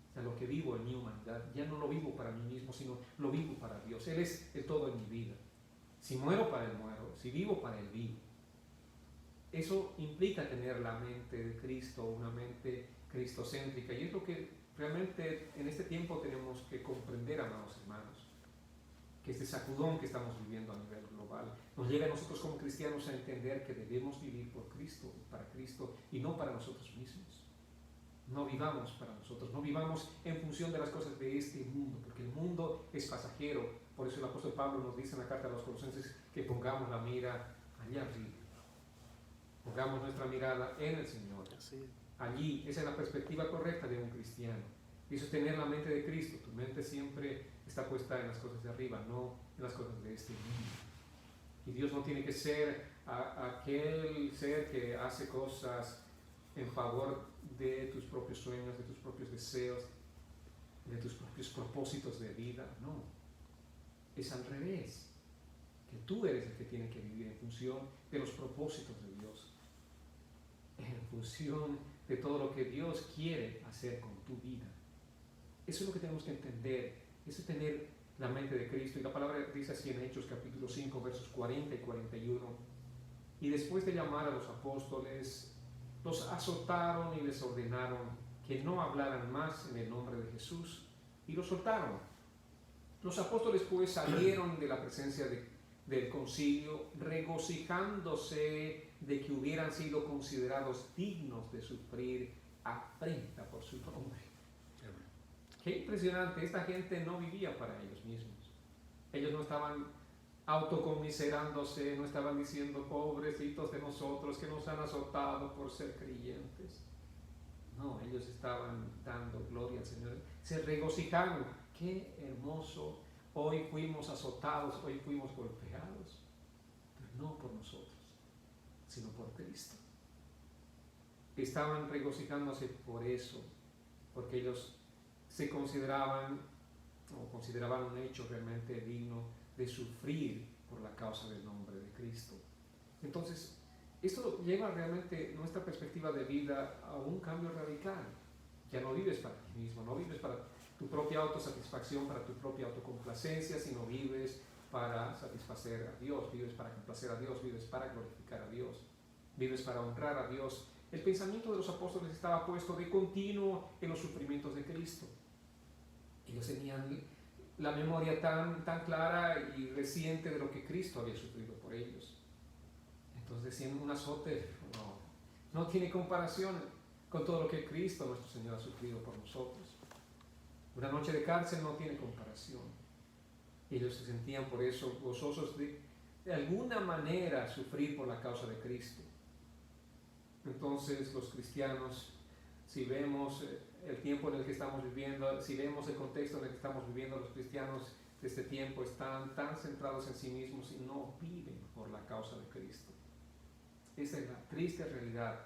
O sea, lo que vivo en mi humanidad, ya no lo vivo para mí mismo, sino lo vivo para Dios. Él es el todo en mi vida. Si muero para Él, muero. Si vivo para Él, vivo. Eso implica tener la mente de Cristo, una mente cristocéntrica. Y es lo que realmente en este tiempo tenemos que comprender, amados hermanos. Que este sacudón que estamos viviendo a nivel global nos lleva a nosotros como cristianos a entender que debemos vivir por Cristo, para Cristo y no para nosotros mismos. No vivamos para nosotros, no vivamos en función de las cosas de este mundo, porque el mundo es pasajero. Por eso el apóstol Pablo nos dice en la carta a los Colosenses que pongamos la mira allá arriba. Pongamos nuestra mirada en el Señor. Allí, esa es la perspectiva correcta de un cristiano. Y eso es tener la mente de Cristo. Tu mente siempre está puesta en las cosas de arriba, no en las cosas de este mundo. Y Dios no tiene que ser aquel ser que hace cosas en favor de tus propios sueños, de tus propios deseos, de tus propios propósitos de vida. No, es al revés, que tú eres el que tiene que vivir en función de los propósitos de Dios, en función de todo lo que Dios quiere hacer con tu vida. Eso es lo que tenemos que entender, eso es tener la mente de Cristo. Y la palabra dice así en Hechos capítulo 5 versos 40 y 41: y después de llamar a los apóstoles, los azotaron y les ordenaron que no hablaran más en el nombre de Jesús, y los soltaron. Los apóstoles pues salieron de la presencia del concilio, regocijándose de que hubieran sido considerados dignos de sufrir afrenta por su nombre. Qué impresionante, esta gente no vivía para ellos mismos. Ellos no estaban autocomiserándose, no estaban diciendo, pobrecitos de nosotros que nos han azotado por ser creyentes. No, ellos estaban dando gloria al Señor. Se regocijaron. Qué hermoso. Hoy fuimos azotados, hoy fuimos golpeados. Pero no por nosotros, sino por Cristo. Estaban regocijándose por eso, porque ellos se consideraban un hecho realmente digno de sufrir por la causa del nombre de Cristo. Entonces, esto lleva realmente nuestra perspectiva de vida a un cambio radical. Ya no vives para ti mismo, no vives para tu propia autosatisfacción, para tu propia autocomplacencia, sino vives para satisfacer a Dios, vives para complacer a Dios, vives para glorificar a Dios, vives para honrar a Dios. El pensamiento de los apóstoles estaba puesto de continuo en los sufrimientos de Cristo. Ellos tenían la memoria tan clara y reciente de lo que Cristo había sufrido por ellos. Entonces decían, un azote no tiene comparación con todo lo que Cristo nuestro Señor ha sufrido por nosotros. Una noche de cárcel no tiene comparación. Ellos se sentían por eso gozosos de alguna manera sufrir por la causa de Cristo. Entonces los cristianos, si vemos el tiempo en el que estamos viviendo, si vemos el contexto en el que estamos viviendo, los cristianos de este tiempo están tan centrados en sí mismos y no viven por la causa de Cristo. Esa es la triste realidad.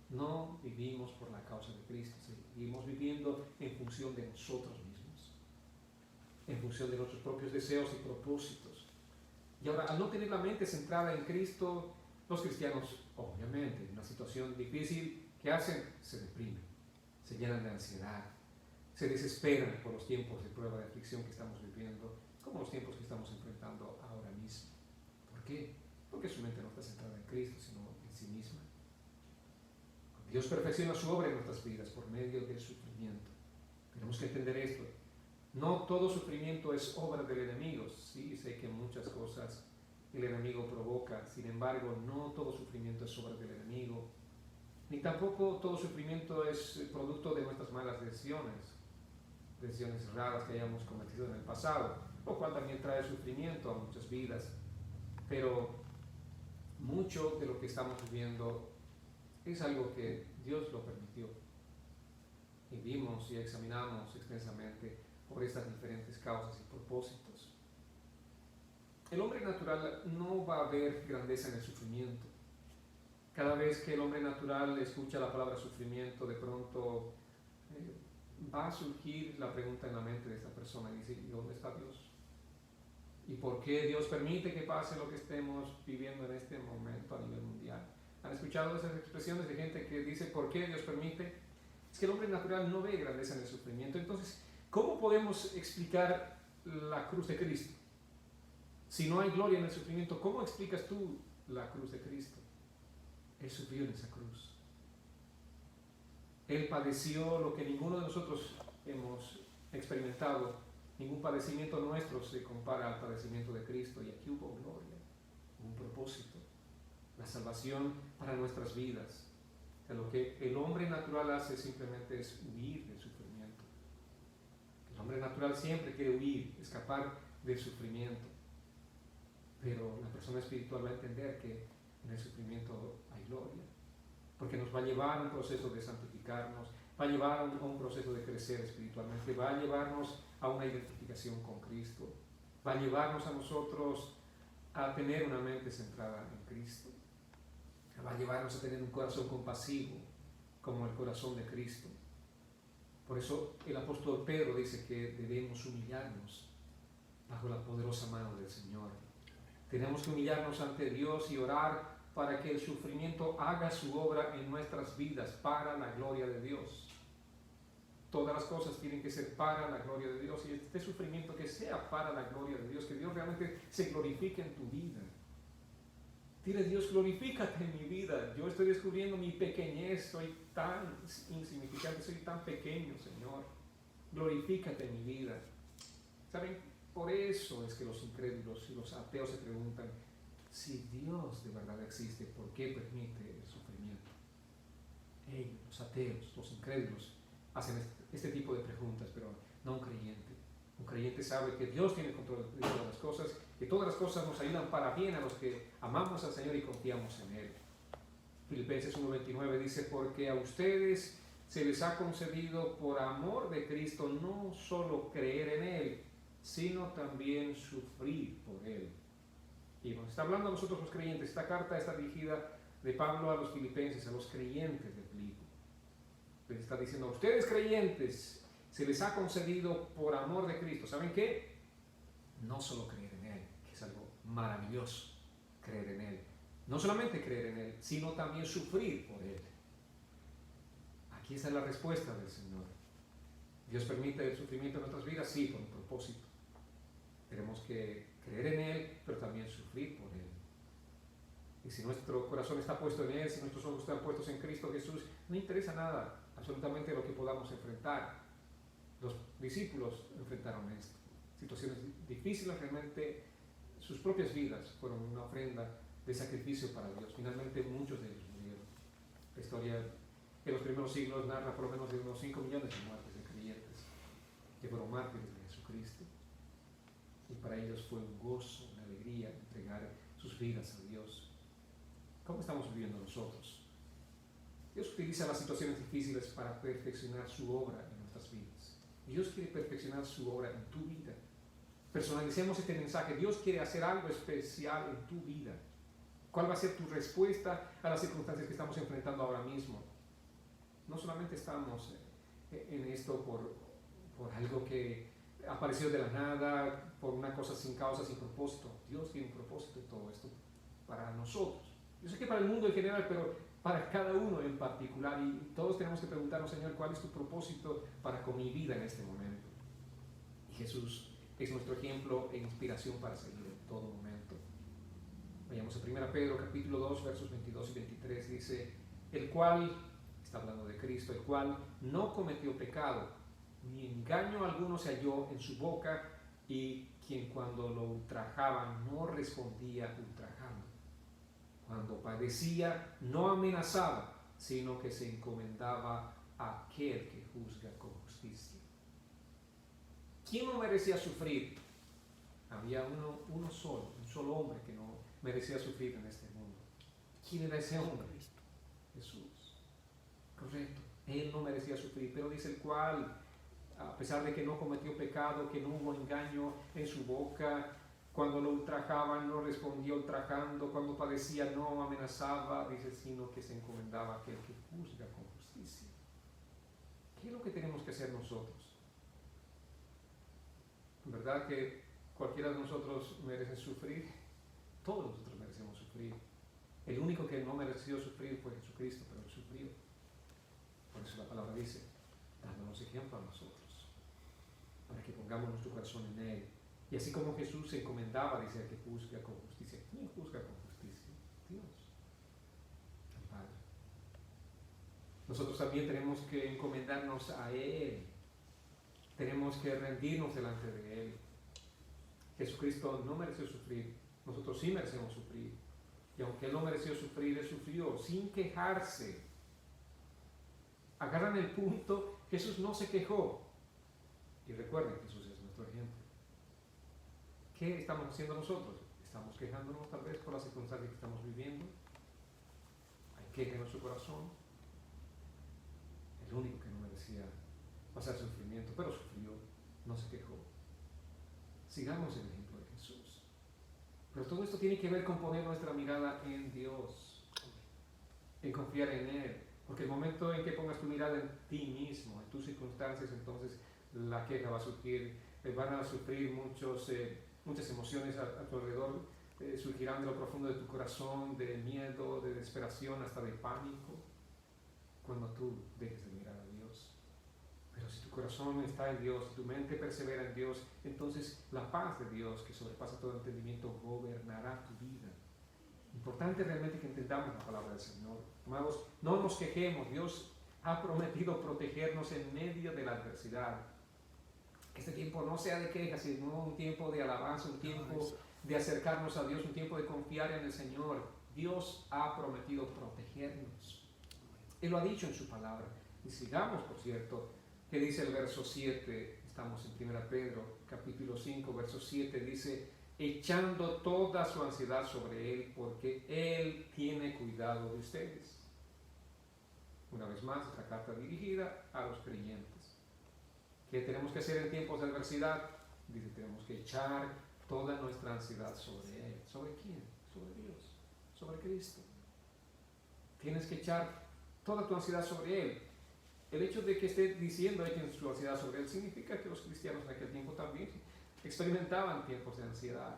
No vivimos por la causa de Cristo, seguimos viviendo en función de nosotros mismos. en función de nuestros propios deseos y propósitos. Y ahora, al no tener la mente centrada en Cristo, los cristianos, obviamente, en una situación difícil, ¿qué hacen? Se deprimen, se llenan de ansiedad, se desesperan por los tiempos de prueba, de aflicción que estamos viviendo, como los tiempos que estamos enfrentando ahora mismo. ¿Por qué? Porque su mente no está centrada en Cristo, sino en sí misma. Dios perfecciona su obra en nuestras vidas por medio del sufrimiento. Tenemos que entender esto. No todo sufrimiento es obra del enemigo. Sí, sé que muchas cosas el enemigo provoca. Sin embargo, no todo sufrimiento es obra del enemigo. Ni tampoco todo sufrimiento es producto de nuestras malas decisiones erradas que hayamos cometido en el pasado, lo cual también trae sufrimiento a muchas vidas. Pero mucho de lo que estamos viviendo es algo que Dios lo permitió. Y vimos y examinamos extensamente por estas diferentes causas y propósitos. El hombre natural no va a ver grandeza en el sufrimiento. Cada vez que el hombre natural escucha la palabra sufrimiento, de pronto va a surgir la pregunta en la mente de esta persona y dice, ¿y dónde está Dios? ¿Y por qué Dios permite que pase lo que estemos viviendo en este momento a nivel mundial? ¿Han escuchado esas expresiones de gente que dice, ¿por qué Dios permite? Es que el hombre natural no ve grandeza en el sufrimiento. Entonces, ¿cómo podemos explicar la cruz de Cristo? Si no hay gloria en el sufrimiento, ¿cómo explicas tú la cruz de Cristo? Él sufrió en esa cruz. Él padeció lo que ninguno de nosotros hemos experimentado. Ningún padecimiento nuestro se compara al padecimiento de Cristo. Y aquí hubo gloria, un propósito, la salvación para nuestras vidas. O sea, lo que el hombre natural hace simplemente es huir del sufrimiento. El hombre natural siempre quiere huir, escapar del sufrimiento. Pero la persona espiritual va a entender que en el sufrimiento hay gloria, porque nos va a llevar a un proceso de santificarnos, va a llevar a un proceso de crecer espiritualmente, va a llevarnos a una identificación con Cristo, va a llevarnos a nosotros a tener una mente centrada en Cristo, va a llevarnos a tener un corazón compasivo como el corazón de Cristo. Por eso el apóstol Pedro dice que debemos humillarnos bajo la poderosa mano del Señor. Tenemos que humillarnos ante Dios y orar para que el sufrimiento haga su obra en nuestras vidas para la gloria de Dios. Todas las cosas tienen que ser para la gloria de Dios, y este sufrimiento que sea para la gloria de Dios, que Dios realmente se glorifique en tu vida. Dile, Dios, glorifícate en mi vida. Yo estoy descubriendo mi pequeñez, soy tan insignificante, soy tan pequeño, Señor. Glorifícate en mi vida. ¿Saben? Por eso es que los incrédulos y los ateos se preguntan, si Dios de verdad existe, ¿por qué permite el sufrimiento? Ellos, los ateos, los incrédulos, hacen este tipo de preguntas, pero no un creyente. Un creyente sabe que Dios tiene control de todas las cosas, que todas las cosas nos ayudan para bien a los que amamos al Señor y confiamos en Él. Filipenses 1:29 dice, porque a ustedes se les ha concedido por amor de Cristo no solo creer en Él, sino también sufrir por Él. Y nos está hablando a nosotros los creyentes. Esta carta está dirigida de Pablo a los filipenses, a los creyentes de Filipo. Les está diciendo, a ustedes creyentes se les ha concedido por amor de Cristo. ¿Saben qué? No solo creer en Él, que es algo maravilloso, creer en Él. No solamente creer en Él, sino también sufrir por Él. Aquí está la respuesta del Señor. ¿Dios permite el sufrimiento en nuestras vidas? Sí, por un propósito. Tenemos que creer en Él, pero también sufrir por Él. Y si nuestro corazón está puesto en Él, si nuestros ojos están puestos en Cristo Jesús, no interesa nada, absolutamente lo que podamos enfrentar. Los discípulos enfrentaron esto. Situaciones difíciles, realmente sus propias vidas fueron una ofrenda de sacrificio para Dios. Finalmente muchos de ellos murieron. La historia en los primeros siglos narra por lo menos de unos 5 millones de muertes de creyentes que fueron mártires de Jesucristo. Y para ellos fue un gozo, una alegría entregar sus vidas a Dios. ¿Cómo estamos viviendo nosotros? Dios utiliza las situaciones difíciles para perfeccionar su obra en nuestras vidas. Dios quiere perfeccionar su obra en tu vida. Personalicemos este mensaje. Dios quiere hacer algo especial en tu vida. ¿Cuál va a ser tu respuesta a las circunstancias que estamos enfrentando ahora mismo? No solamente estamos en esto por algo que apareció de la nada, por una cosa sin causa, sin propósito. Dios tiene un propósito en todo esto para nosotros. Yo sé que para el mundo en general, pero para cada uno en particular. Y todos tenemos que preguntarnos, Señor, ¿cuál es tu propósito para con mi vida en este momento? Y Jesús es nuestro ejemplo e inspiración para seguir en todo momento. Vayamos a 1 Pedro capítulo 2, versos 22 y 23. Dice, el cual, está hablando de Cristo, el cual no cometió pecado, ni engaño alguno se halló en su boca, y quien cuando lo ultrajaban no respondía ultrajando. Cuando padecía no amenazaba, sino que se encomendaba a aquel que juzga con justicia. ¿Quién no merecía sufrir? Había un solo hombre que no merecía sufrir en este mundo. ¿Quién era ese hombre? Jesús. Correcto. Él no merecía sufrir, pero dice el cual, a pesar de que no cometió pecado, que no hubo engaño en su boca, cuando lo ultrajaban no respondía ultrajando, cuando padecía no amenazaba, dice, sino que se encomendaba a aquel que juzga con justicia. ¿Qué es lo que tenemos que hacer nosotros? ¿Verdad que cualquiera de nosotros merece sufrir? Todos nosotros merecemos sufrir. El único que no mereció sufrir fue Jesucristo, pero él sufrió. Por eso la palabra dice, dándonos ejemplo a nosotros, para que pongamos nuestro corazón en él. Y así como Jesús se encomendaba, dice, que juzga con justicia. ¿Quién juzga con justicia? Dios, el Padre. Nosotros también tenemos que encomendarnos a Él. Tenemos que rendirnos delante de Él. Jesucristo no mereció sufrir. Nosotros sí merecemos sufrir. Y aunque Él no mereció sufrir, Él sufrió sin quejarse. Agarran el punto, Jesús no se quejó. Y recuerden, Jesús es nuestro ejemplo. ¿Qué estamos haciendo nosotros? ¿Estamos quejándonos tal vez por las circunstancias que estamos viviendo? ¿Hay queja en nuestro corazón? El único que no merecía pasar sufrimiento, pero sufrió, no se quejó. Sigamos el ejemplo de Jesús. Pero todo esto tiene que ver con poner nuestra mirada en Dios, en confiar en Él. Porque el momento en que pongas tu mirada en ti mismo, en tus circunstancias, entonces la queja va a surgir, van a sufrir muchas emociones a tu alrededor, surgirán de lo profundo de tu corazón, de miedo, de desesperación, hasta de pánico, cuando tú dejes de mirar a Dios. Pero si tu corazón está en Dios, tu mente persevera en Dios, entonces la paz de Dios, que sobrepasa todo entendimiento, gobernará tu vida. Importante realmente que entendamos la palabra del Señor. Amados, no nos quejemos. Dios ha prometido protegernos en medio de la adversidad. Que este tiempo no sea de quejas, sino un tiempo de alabanza, un tiempo de acercarnos a Dios, un tiempo de confiar en el Señor. Dios ha prometido protegernos. Él lo ha dicho en su palabra. Y sigamos, por cierto, que dice el verso 7, estamos en 1 Pedro, capítulo 5, verso 7, dice, echando toda su ansiedad sobre Él, porque Él tiene cuidado de ustedes. Una vez más, esta carta dirigida a los creyentes. ¿Qué tenemos que hacer en tiempos de adversidad? Dice, tenemos que echar toda nuestra ansiedad sobre Él. ¿Sobre quién? Sobre Dios, sobre Cristo. Tienes que echar toda tu ansiedad sobre Él. El hecho de que esté diciendo echen su ansiedad sobre Él significa que los cristianos en aquel tiempo también experimentaban tiempos de ansiedad.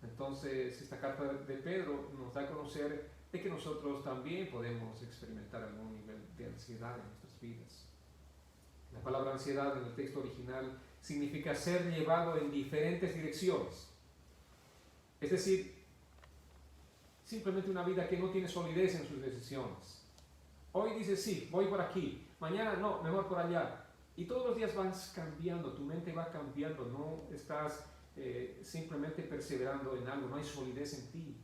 Entonces, esta carta de Pedro nos da a conocer de que nosotros también podemos experimentar algún nivel de ansiedad en nuestras vidas. La palabra ansiedad en el texto original significa ser llevado en diferentes direcciones. Es decir, simplemente una vida que no tiene solidez en sus decisiones. Hoy dices sí, voy por aquí, mañana no, mejor por allá. Y todos los días vas cambiando, tu mente va cambiando, no estás simplemente perseverando en algo, no hay solidez en ti.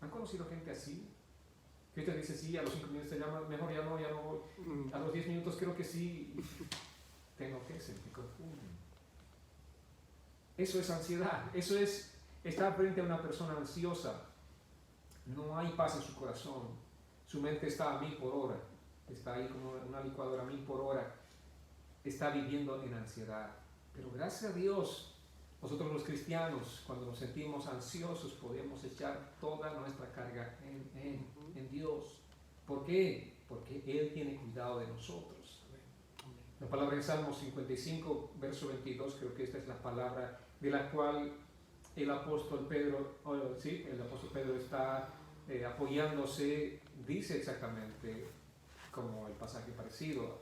¿Han conocido gente así? Que te dice sí, a los 5 minutos te llama, mejor ya no voy. A los 10 minutos creo que sí. Tengo que ser, me confunden. Eso es ansiedad, eso es estar frente a una persona ansiosa. No hay paz en su corazón, su mente está a 1000 por hora, está ahí como una licuadora a 1000 por hora, está viviendo en ansiedad. Pero gracias a Dios, nosotros los cristianos, cuando nos sentimos ansiosos, podemos echar toda nuestra carga en Dios. ¿Por qué? Porque Él tiene cuidado de nosotros. La palabra en Salmo 55, verso 22, creo que esta es la palabra de la cual el apóstol Pedro, el apóstol Pedro está apoyándose, dice exactamente como el pasaje parecido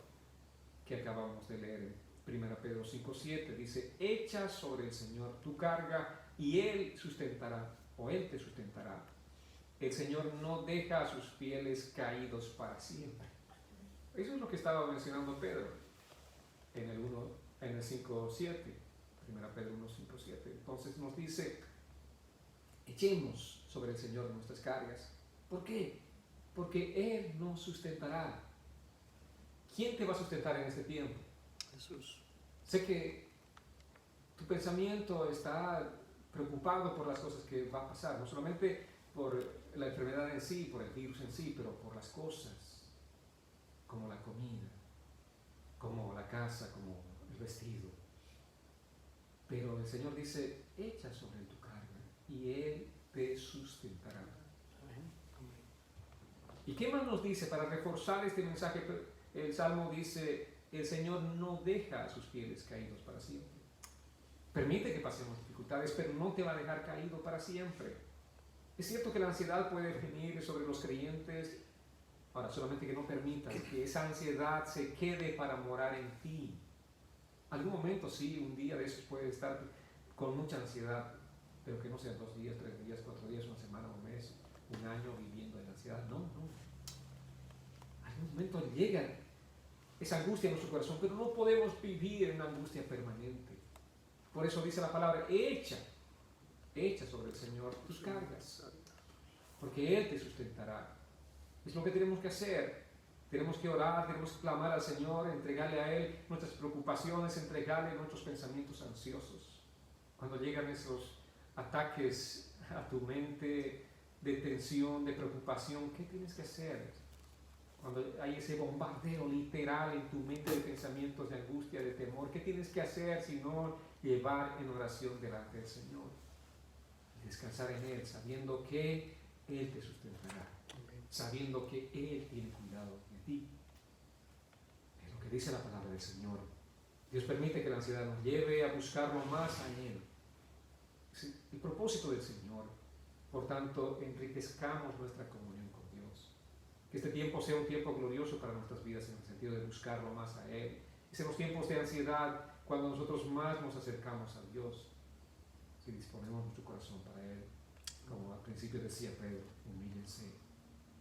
que acabamos de leer en 1 Pedro 5:7, dice: echa sobre el Señor tu carga y Él sustentará, o Él te sustentará. El Señor no deja a sus fieles caídos para siempre. Eso es lo que estaba mencionando Pedro en el 5:7, 1 Pedro 1:5-7. Entonces nos dice: echemos sobre el Señor nuestras cargas. ¿Por qué? Porque Él nos sustentará. ¿Quién te va a sustentar en este tiempo? Jesús. Sé que tu pensamiento está preocupado por las cosas que va a pasar, no solamente por la enfermedad en sí, por el virus en sí, pero por las cosas, como la comida, como la casa, como el vestido. Pero el Señor dice: echa sobre tu carga y Él te sustentará. Amén. Amén. ¿Y qué más nos dice para reforzar este mensaje? El Salmo dice: el Señor no deja a sus fieles caídos para siempre. Permite que pasemos dificultades, pero no te va a dejar caído para siempre. Es cierto que la ansiedad puede venir sobre los creyentes, ahora solamente que no permitas que esa ansiedad se quede para morar en ti. Algún momento sí, un día de esos puede estar con mucha ansiedad, pero que no sean 2 días, 3 días, 4 días, una semana, un mes, un año viviendo en ansiedad. No. Algún momento llega esa angustia en nuestro corazón, pero no podemos vivir en angustia permanente. Por eso dice la palabra: echa sobre el Señor tus cargas, porque Él te sustentará. Es lo que tenemos que hacer. Tenemos que orar, tenemos que clamar al Señor, entregarle a Él nuestras preocupaciones, entregarle nuestros pensamientos ansiosos. Cuando llegan esos ataques a tu mente de tensión, de preocupación, ¿qué tienes que hacer? Cuando hay ese bombardeo literal en tu mente de pensamientos de angustia, de temor, ¿qué tienes que hacer sino llevar en oración delante del Señor? Y descansar en Él, sabiendo que Él te sustentará, sabiendo que Él tiene cuidado de ti. Es lo que dice la palabra del Señor. Dios permite que la ansiedad nos lleve a buscarlo más a Él. Es el propósito del Señor. Por tanto, enriquezcamos nuestra comunión con Dios. Que este tiempo sea un tiempo glorioso para nuestras vidas en el sentido de buscarlo más a Él. Y sean los tiempos de ansiedad cuando nosotros más nos acercamos a Dios. Si disponemos nuestro corazón para Él. Como al principio decía Pedro: humíllense.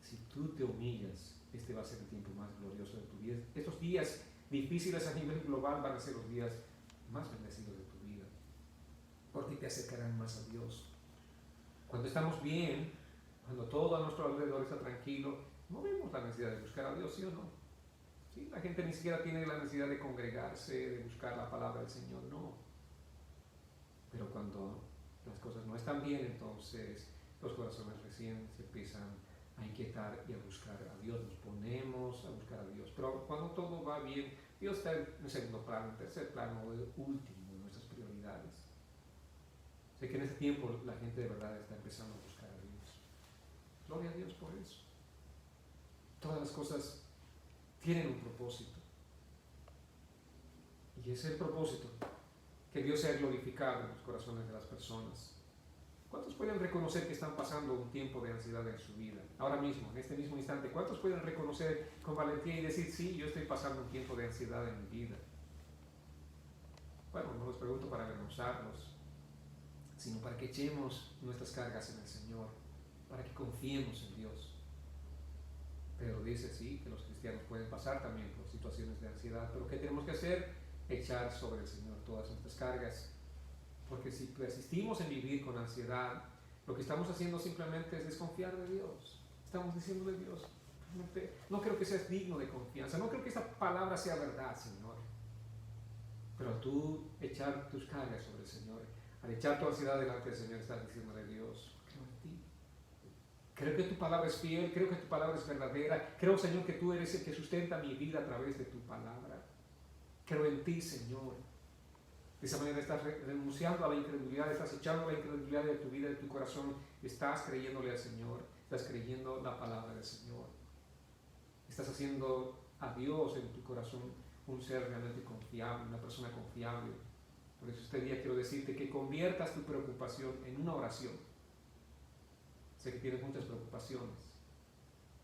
Si tú te humillas, este va a ser el tiempo más glorioso de tu vida. Estos días difíciles a nivel global van a ser los días más bendecidos de tu vida, porque te acercarán más a Dios. Cuando estamos bien, cuando todo a nuestro alrededor está tranquilo, no vemos la necesidad de buscar a Dios, ¿sí o no? ¿Sí? La gente ni siquiera tiene la necesidad de congregarse, de buscar la palabra del Señor, no. Pero cuando las cosas no están bien, entonces los corazones recién se empiezan a inquietar y a buscar a Dios. Nos ponemos a buscar a Dios. Pero cuando todo va bien, Dios está en segundo plano, en tercer plano, el último de nuestras prioridades. Sé que en este tiempo la gente de verdad está empezando a buscar a Dios. Gloria a Dios por eso. Todas las cosas tienen un propósito. Y ese es el propósito: que Dios sea glorificado en los corazones de las personas. ¿Cuántos pueden reconocer que están pasando un tiempo de ansiedad en su vida? Ahora mismo, en este mismo instante, ¿cuántos pueden reconocer con valentía y decir: sí, yo estoy pasando un tiempo de ansiedad en mi vida? Bueno, no los pregunto para avergonzarlos, sino para que echemos nuestras cargas en el Señor, para que confiemos en Dios. Pero dice sí, que los cristianos pueden pasar también por situaciones de ansiedad, pero ¿qué tenemos que hacer? Echar sobre el Señor todas nuestras cargas. Porque si persistimos en vivir con ansiedad, lo que estamos haciendo simplemente es desconfiar de Dios. Estamos diciéndole a Dios: no creo que seas digno de confianza, no creo que esta palabra sea verdad, Señor. Pero tú echar tus cargas sobre el Señor, al echar tu ansiedad delante del Señor, estás diciéndole a Dios: creo en ti. Creo que tu palabra es fiel, creo que tu palabra es verdadera. Creo, Señor, que tú eres el que sustenta mi vida a través de tu palabra. Creo en ti, Señor. De esa manera estás renunciando a la incredulidad, estás echando la incredulidad de tu vida, de tu corazón, estás creyéndole al Señor, estás creyendo la palabra del Señor. Estás haciendo a Dios en tu corazón un ser realmente confiable, una persona confiable. Por eso este día quiero decirte que conviertas tu preocupación en una oración. Sé que tienes muchas preocupaciones.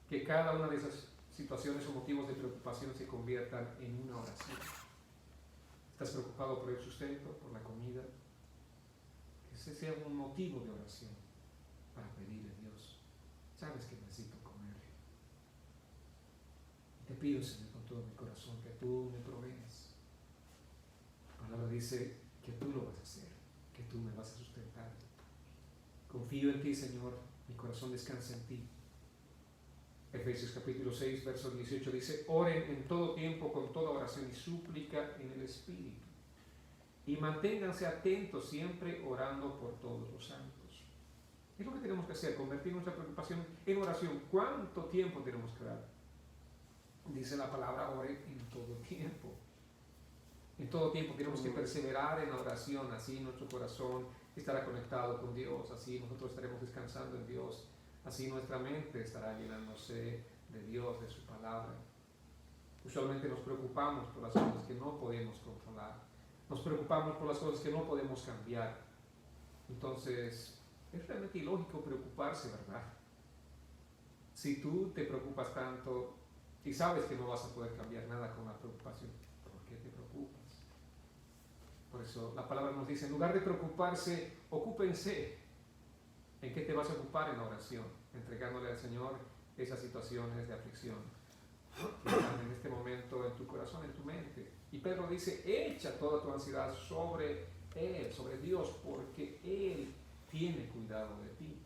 Que cada una de esas situaciones o motivos de preocupación se conviertan en una oración. ¿Estás preocupado por el sustento, por la comida? Que ese sea un motivo de oración para pedirle a Dios. Sabes que necesito comer. Te pido, Señor, con todo mi corazón, que tú me proveas. La palabra dice que tú lo vas a hacer, que tú me vas a sustentar. Confío en ti, Señor, mi corazón descansa en ti. Efesios capítulo 6, verso 18 dice: oren en todo tiempo con toda oración y súplica en el Espíritu. Y manténganse atentos siempre orando por todos los santos. Es lo que tenemos que hacer, convertir nuestra preocupación en oración. ¿Cuánto tiempo tenemos que dar? Dice la palabra, oren en todo tiempo. En todo tiempo tenemos que perseverar en la oración, así nuestro corazón estará conectado con Dios, así nosotros estaremos descansando en Dios, así nuestra mente estará llenándose de Dios, de su palabra. Usualmente nos preocupamos por las cosas que no podemos controlar, nos preocupamos por las cosas que no podemos cambiar. Entonces, es realmente ilógico preocuparse, ¿verdad? Si tú te preocupas tanto y sabes que no vas a poder cambiar nada con la preocupación, ¿por qué te preocupas? Por eso la palabra nos dice, en lugar de preocuparse, ocúpense. ¿En qué te vas a ocupar en la oración? Entregándole al Señor esas situaciones de aflicción que están en este momento en tu corazón, en tu mente. Y Pedro dice, echa toda tu ansiedad sobre Él, sobre Dios, porque Él tiene cuidado de ti.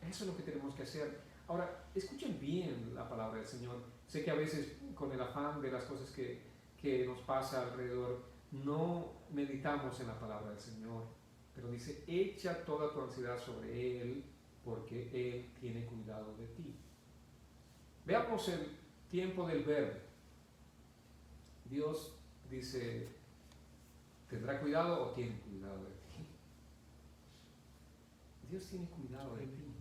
Eso es lo que tenemos que hacer. Ahora, escuchen bien la palabra del Señor. Sé que a veces con el afán de las cosas que nos pasa alrededor, no meditamos en la palabra del Señor. Pero dice, echa toda tu ansiedad sobre Él, porque Él tiene cuidado de ti. Veamos el tiempo del verbo. Dios dice, ¿tendrá cuidado o tiene cuidado de ti? Dios tiene cuidado de ti.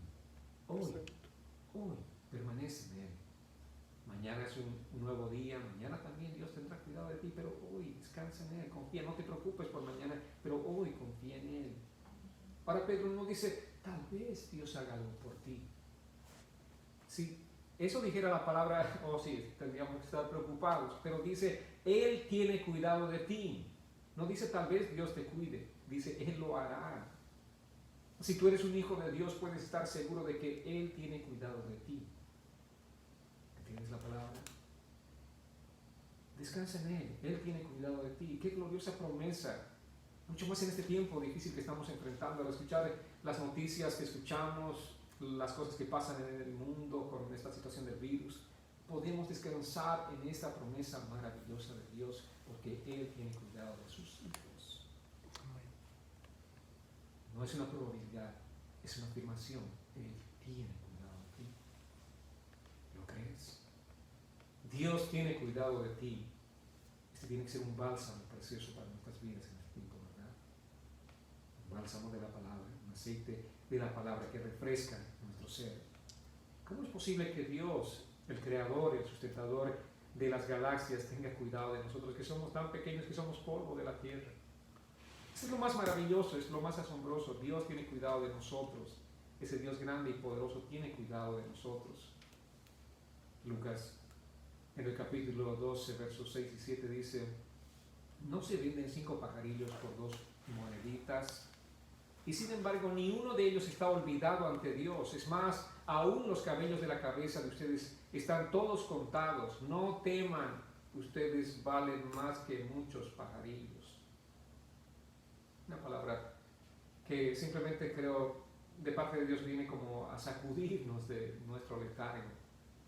Hoy permanece en Él. Mañana es un nuevo día, mañana también Dios tendrá cuidado de ti, pero hoy descansa en Él, confía, no te preocupes por mañana, pero hoy confía en Él. Ahora Pedro no dice, tal vez Dios haga algo por ti. Si eso dijera la palabra, sí, tendríamos que estar preocupados, pero dice, Él tiene cuidado de ti. No dice tal vez Dios te cuide, dice Él lo hará. Si tú eres un hijo de Dios, puedes estar seguro de que Él tiene cuidado de ti. ¿Entiendes la palabra? Descansa en Él, Él tiene cuidado de ti. Qué gloriosa promesa. Mucho más en este tiempo difícil que estamos enfrentando, al escuchar las noticias que escuchamos, las cosas que pasan en el mundo con esta situación del virus. Podemos descansar en esta promesa maravillosa de Dios, porque Él tiene cuidado de sus hijos. No es una probabilidad, es una afirmación. Él tiene cuidado de ti. ¿Lo crees? Dios tiene cuidado de ti. Este tiene que ser un bálsamo precioso para nuestras vidas en este tiempo, ¿verdad? Un bálsamo de la palabra, un aceite de la palabra que refresca nuestro ser. ¿Cómo es posible que Dios, el creador, el sustentador de las galaxias, tenga cuidado de nosotros, que somos tan pequeños, que somos polvo de la tierra? Eso es lo más maravilloso, es lo más asombroso. Dios tiene cuidado de nosotros. Ese Dios grande y poderoso tiene cuidado de nosotros. Lucas, en el capítulo 12, versos 6 y 7 dice, no se venden 5 pajarillos por 2 moneditas, y sin embargo ni uno de ellos está olvidado ante Dios. Es más, aún los cabellos de la cabeza de ustedes están todos contados. No teman, ustedes valen más que muchos pajarillos. Una palabra que simplemente creo de parte de Dios viene como a sacudirnos de nuestro letargo.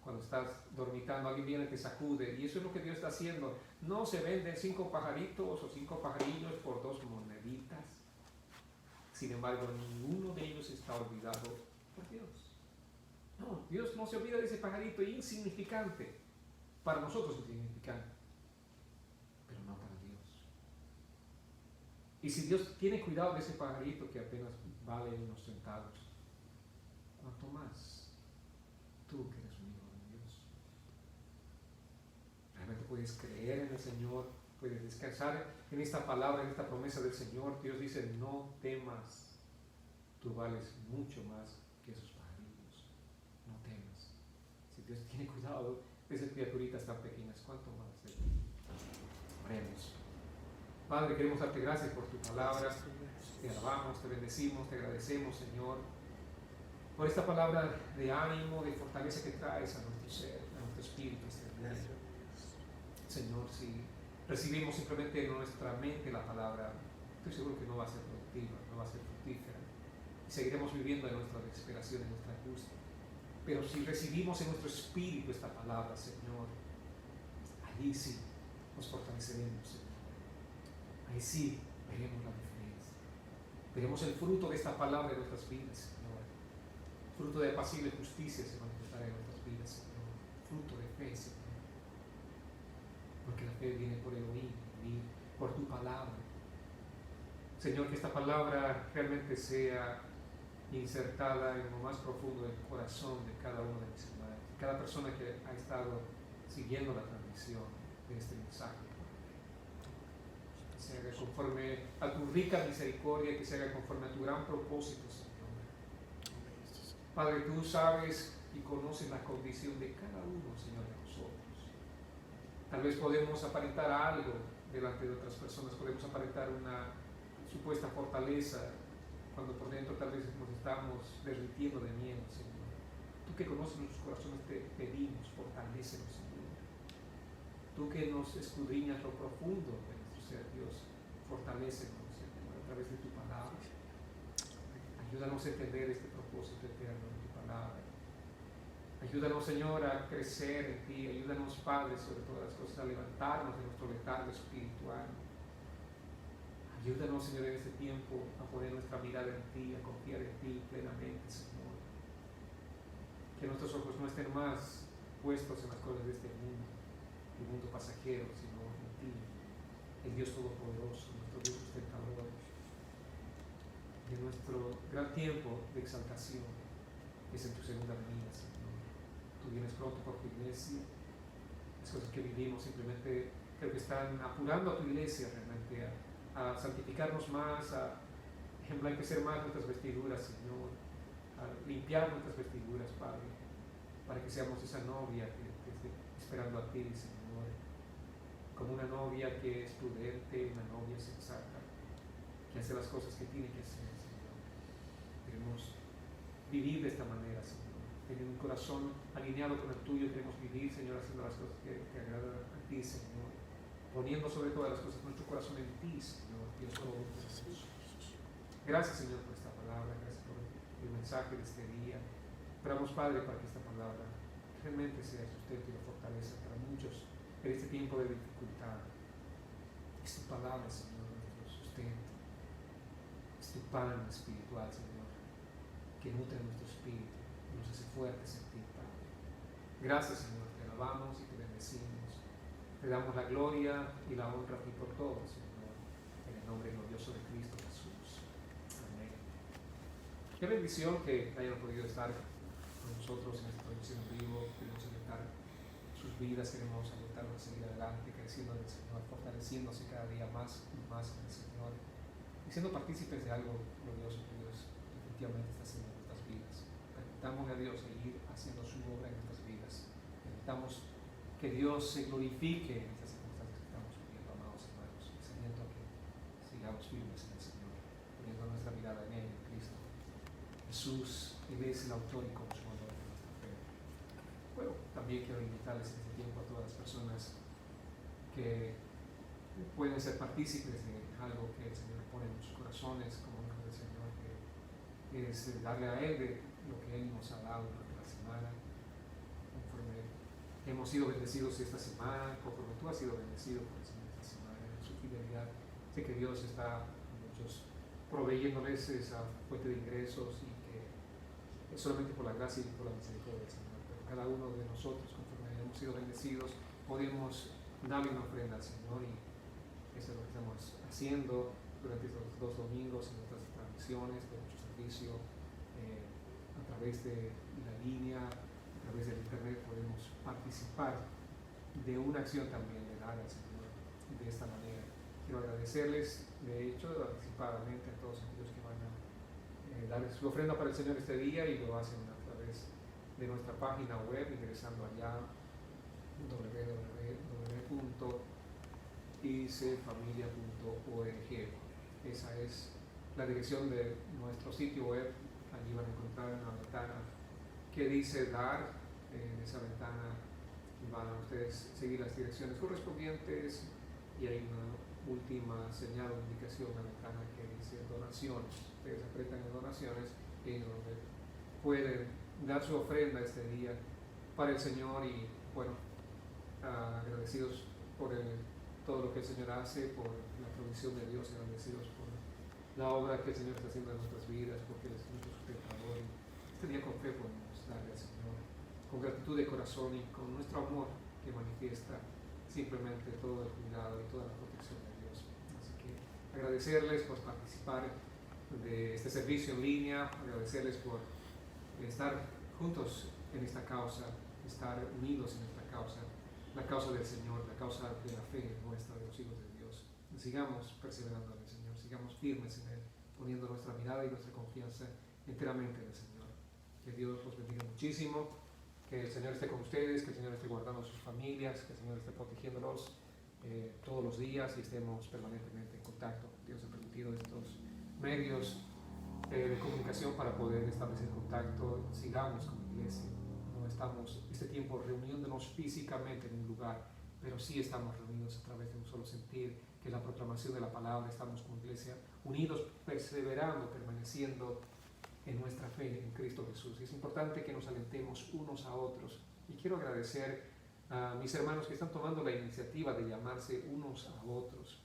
Cuando estás dormitando, alguien viene y te sacude, y eso es lo que Dios está haciendo. No se venden 5 pajaritos o 5 pajarillos por 2 moneditas. Sin embargo, ninguno de ellos está olvidado por Dios. No, Dios no se olvida de ese pajarito insignificante. Para nosotros es insignificante, pero no para Dios. Y si Dios tiene cuidado de ese pajarito que apenas vale unos centavos, ¿cuánto más tú que eres un hijo de Dios? Realmente puedes creer en el Señor, puedes descansar en esta palabra, en esta promesa del Señor. Dios dice, no temas, tú vales mucho más que esos pajarillos, no temas. Si Dios tiene cuidado de esas criaturitas tan pequeñas, ¿cuánto más de ti? Oremos. Padre, queremos darte gracias por tu palabra, te alabamos, te bendecimos, te agradecemos, Señor, por esta palabra de ánimo, de fortaleza que traes a nuestro ser, a nuestro espíritu este día. Señor, si recibimos simplemente en nuestra mente la palabra, estoy seguro que no va a ser productiva, no va a ser fructífera. Y seguiremos viviendo en nuestra desesperación, en nuestra angustia. Pero si recibimos en nuestro espíritu esta palabra, Señor, allí sí nos fortaleceremos, Señor. Ahí sí veremos la diferencia. Veremos el fruto de esta palabra en nuestras vidas, Señor. Fruto de apacible justicia se manifestará en nuestras vidas, Señor. Fruto de fe, Señor. Porque la fe viene por el oír, por tu palabra. Señor, que esta palabra realmente sea insertada en lo más profundo del corazón de cada uno de mis hermanos, cada persona que ha estado siguiendo la transmisión de este mensaje. Que se haga conforme a tu rica misericordia, que se haga conforme a tu gran propósito, Señor. Padre, tú sabes y conoces la condición de cada uno, Señor, de nosotros. Tal vez podemos aparentar algo delante de otras personas, podemos aparentar una supuesta fortaleza, cuando por dentro tal vez nos estamos derritiendo de miedo, Señor. Tú que conoces nuestros corazones, te pedimos, fortalécenos, Señor. Tú que nos escudriñas lo profundo de nuestro ser, Dios, fortalécenos, Señor, a través de tu palabra. Ayúdanos a entender este propósito eterno de tu palabra. Ayúdanos, Señor, a crecer en ti. Ayúdanos, Padre, sobre todas las cosas, a levantarnos de nuestro letargo espiritual. Ayúdanos, Señor, en este tiempo a poner nuestra mirada en ti, a confiar en ti plenamente, Señor. Que nuestros ojos no estén más puestos en las cosas de este mundo, el mundo pasajero, sino en ti, el Dios Todopoderoso, nuestro Dios sustentador, de nuestro gran tiempo de exaltación, que es en tu segunda venida, Señor. Tú vienes pronto por tu iglesia. Las cosas que vivimos simplemente creo que están apurando a tu iglesia realmente a santificarnos más, a emblanquecer más nuestras vestiduras, Señor, a limpiar nuestras vestiduras, Padre, para que seamos esa novia que esté esperando a ti, Señor, como una novia que es prudente, una novia sensata, que hace las cosas que tiene que hacer, Señor. Queremos vivir de esta manera, Señor, teniendo un corazón alineado con el tuyo. Queremos vivir, Señor, haciendo las cosas que te agradan a ti, Señor, poniendo sobre todas las cosas nuestro corazón en ti, Señor, Dios Todopoderoso. Gracias, Señor, por esta palabra, gracias por el mensaje de este día. Oramos, Padre, para que esta palabra realmente sea sustento y fortaleza para muchos en este tiempo de dificultad. Es tu palabra, Señor, nuestro sustento. Es tu pan espiritual, Señor, que nutre nuestro espíritu y nos hace fuertes en ti, Padre. Gracias, Señor, te alabamos y te bendecimos. Te damos la gloria y la honra a ti por todo, Señor, en el nombre glorioso de Cristo Jesús. Amén. Qué bendición que hayan podido estar con nosotros en esta transmisión en vivo. Queremos alentar sus vidas, queremos alentarlos a seguir adelante, creciendo en el Señor, fortaleciéndose cada día más y más en el Señor, y siendo partícipes de algo glorioso que Dios efectivamente está haciendo en nuestras vidas. Permitámosle a Dios seguir haciendo su obra en nuestras vidas. Permitamos que Dios se glorifique en estas circunstancias que estamos viviendo, amados hermanos, enseñando a que sigamos firmes en el Señor, poniendo nuestra mirada en Él, en Cristo. Jesús, Él es el autor y consumador de nuestra fe. Bueno, también quiero invitarles en este tiempo a todas las personas que pueden ser partícipes de algo que el Señor pone en sus corazones, como dijo el Señor, que es darle a Él de lo que Él nos ha dado durante la semana, conforme hemos sido bendecidos esta semana, conforme tú has sido bendecido por el Señor esta semana, en su fidelidad. Sé que Dios está a muchos proveyéndoles esa fuente de ingresos y que es solamente por la gracia y por la misericordia del Señor. Pero cada uno de nosotros, conforme hemos sido bendecidos, podemos darle una ofrenda al Señor, y eso es lo que estamos haciendo durante estos 2 domingos en nuestras transmisiones de nuestro servicio a través de la línea, a través del internet. Podemos participar de una acción también de dar al Señor de esta manera. Quiero agradecerles, de hecho, anticipadamente a todos aquellos que van a dar su ofrenda para el Señor este día y lo hacen a través de nuestra página web, ingresando allá www.icfamilia.org. Esa es la dirección de nuestro sitio web. Allí van a encontrar una ventana que dice dar. En esa ventana van a ustedes seguir las direcciones correspondientes y hay una última señal o indicación, una ventana que dice donaciones. Ustedes apretan en donaciones y donde pueden dar su ofrenda este día para el Señor y bueno, agradecidos por todo lo que el Señor hace, por la provisión de Dios, agradecidos por la obra que el Señor está haciendo en nuestras vidas, porque Él es nuestro sustentador. Este día con fe podemos darle al Señor, con gratitud de corazón y con nuestro amor que manifiesta simplemente todo el cuidado y toda la protección de Dios. Así que agradecerles por participar de este servicio en línea, agradecerles por estar juntos en esta causa, estar unidos en esta causa, la causa del Señor, la causa de la fe nuestra, de los hijos de Dios. Sigamos perseverando en el Señor, sigamos firmes en Él, poniendo nuestra mirada y nuestra confianza enteramente en el Señor. Que Dios los bendiga muchísimo, que el Señor esté con ustedes, que el Señor esté guardando a sus familias, que el Señor esté protegiéndolos todos los días y estemos permanentemente en contacto. Dios ha permitido estos medios de comunicación para poder establecer contacto. Sigamos como iglesia. No estamos este tiempo reuniéndonos físicamente en un lugar, pero sí estamos reunidos a través de un solo sentir, que es la proclamación de la palabra. Estamos como iglesia unidos, perseverando, permaneciendo en nuestra fe en Cristo Jesús. Y es importante que nos alentemos unos a otros. Y quiero agradecer a mis hermanos que están tomando la iniciativa de llamarse unos a otros.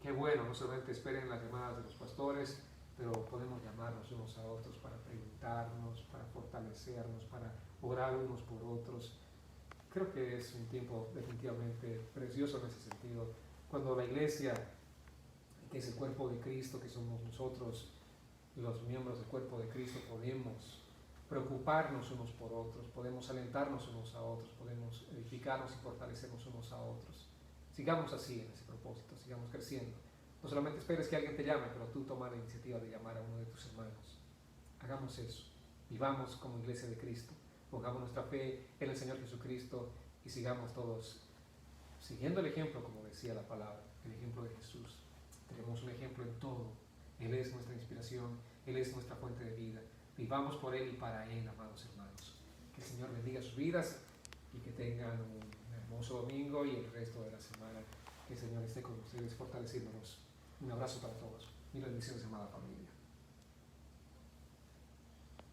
Qué bueno, no solamente esperen las llamadas de los pastores, pero podemos llamarnos unos a otros para preguntarnos, para fortalecernos, para orar unos por otros. Creo que es un tiempo definitivamente precioso en ese sentido, cuando la iglesia, que es el cuerpo de Cristo, que somos nosotros, los miembros del cuerpo de Cristo, podemos preocuparnos unos por otros, podemos alentarnos unos a otros, podemos edificarnos y fortalecernos unos a otros. Sigamos así en ese propósito, sigamos creciendo. No solamente esperes que alguien te llame, pero tú toma la iniciativa de llamar a uno de tus hermanos. Hagamos eso. Vivamos como iglesia de Cristo. Pongamos nuestra fe en el Señor Jesucristo y sigamos todos siguiendo el ejemplo, como decía la palabra, el ejemplo de Jesús. Tenemos un ejemplo en todo. Él es nuestra inspiración, Él es nuestra fuente de vida. Vivamos por Él y para Él, amados hermanos. Que el Señor bendiga sus vidas y que tengan un hermoso domingo y el resto de la semana. Que el Señor esté con ustedes, fortaleciéndonos. Un abrazo para todos. Mil bendiciones, amada familia.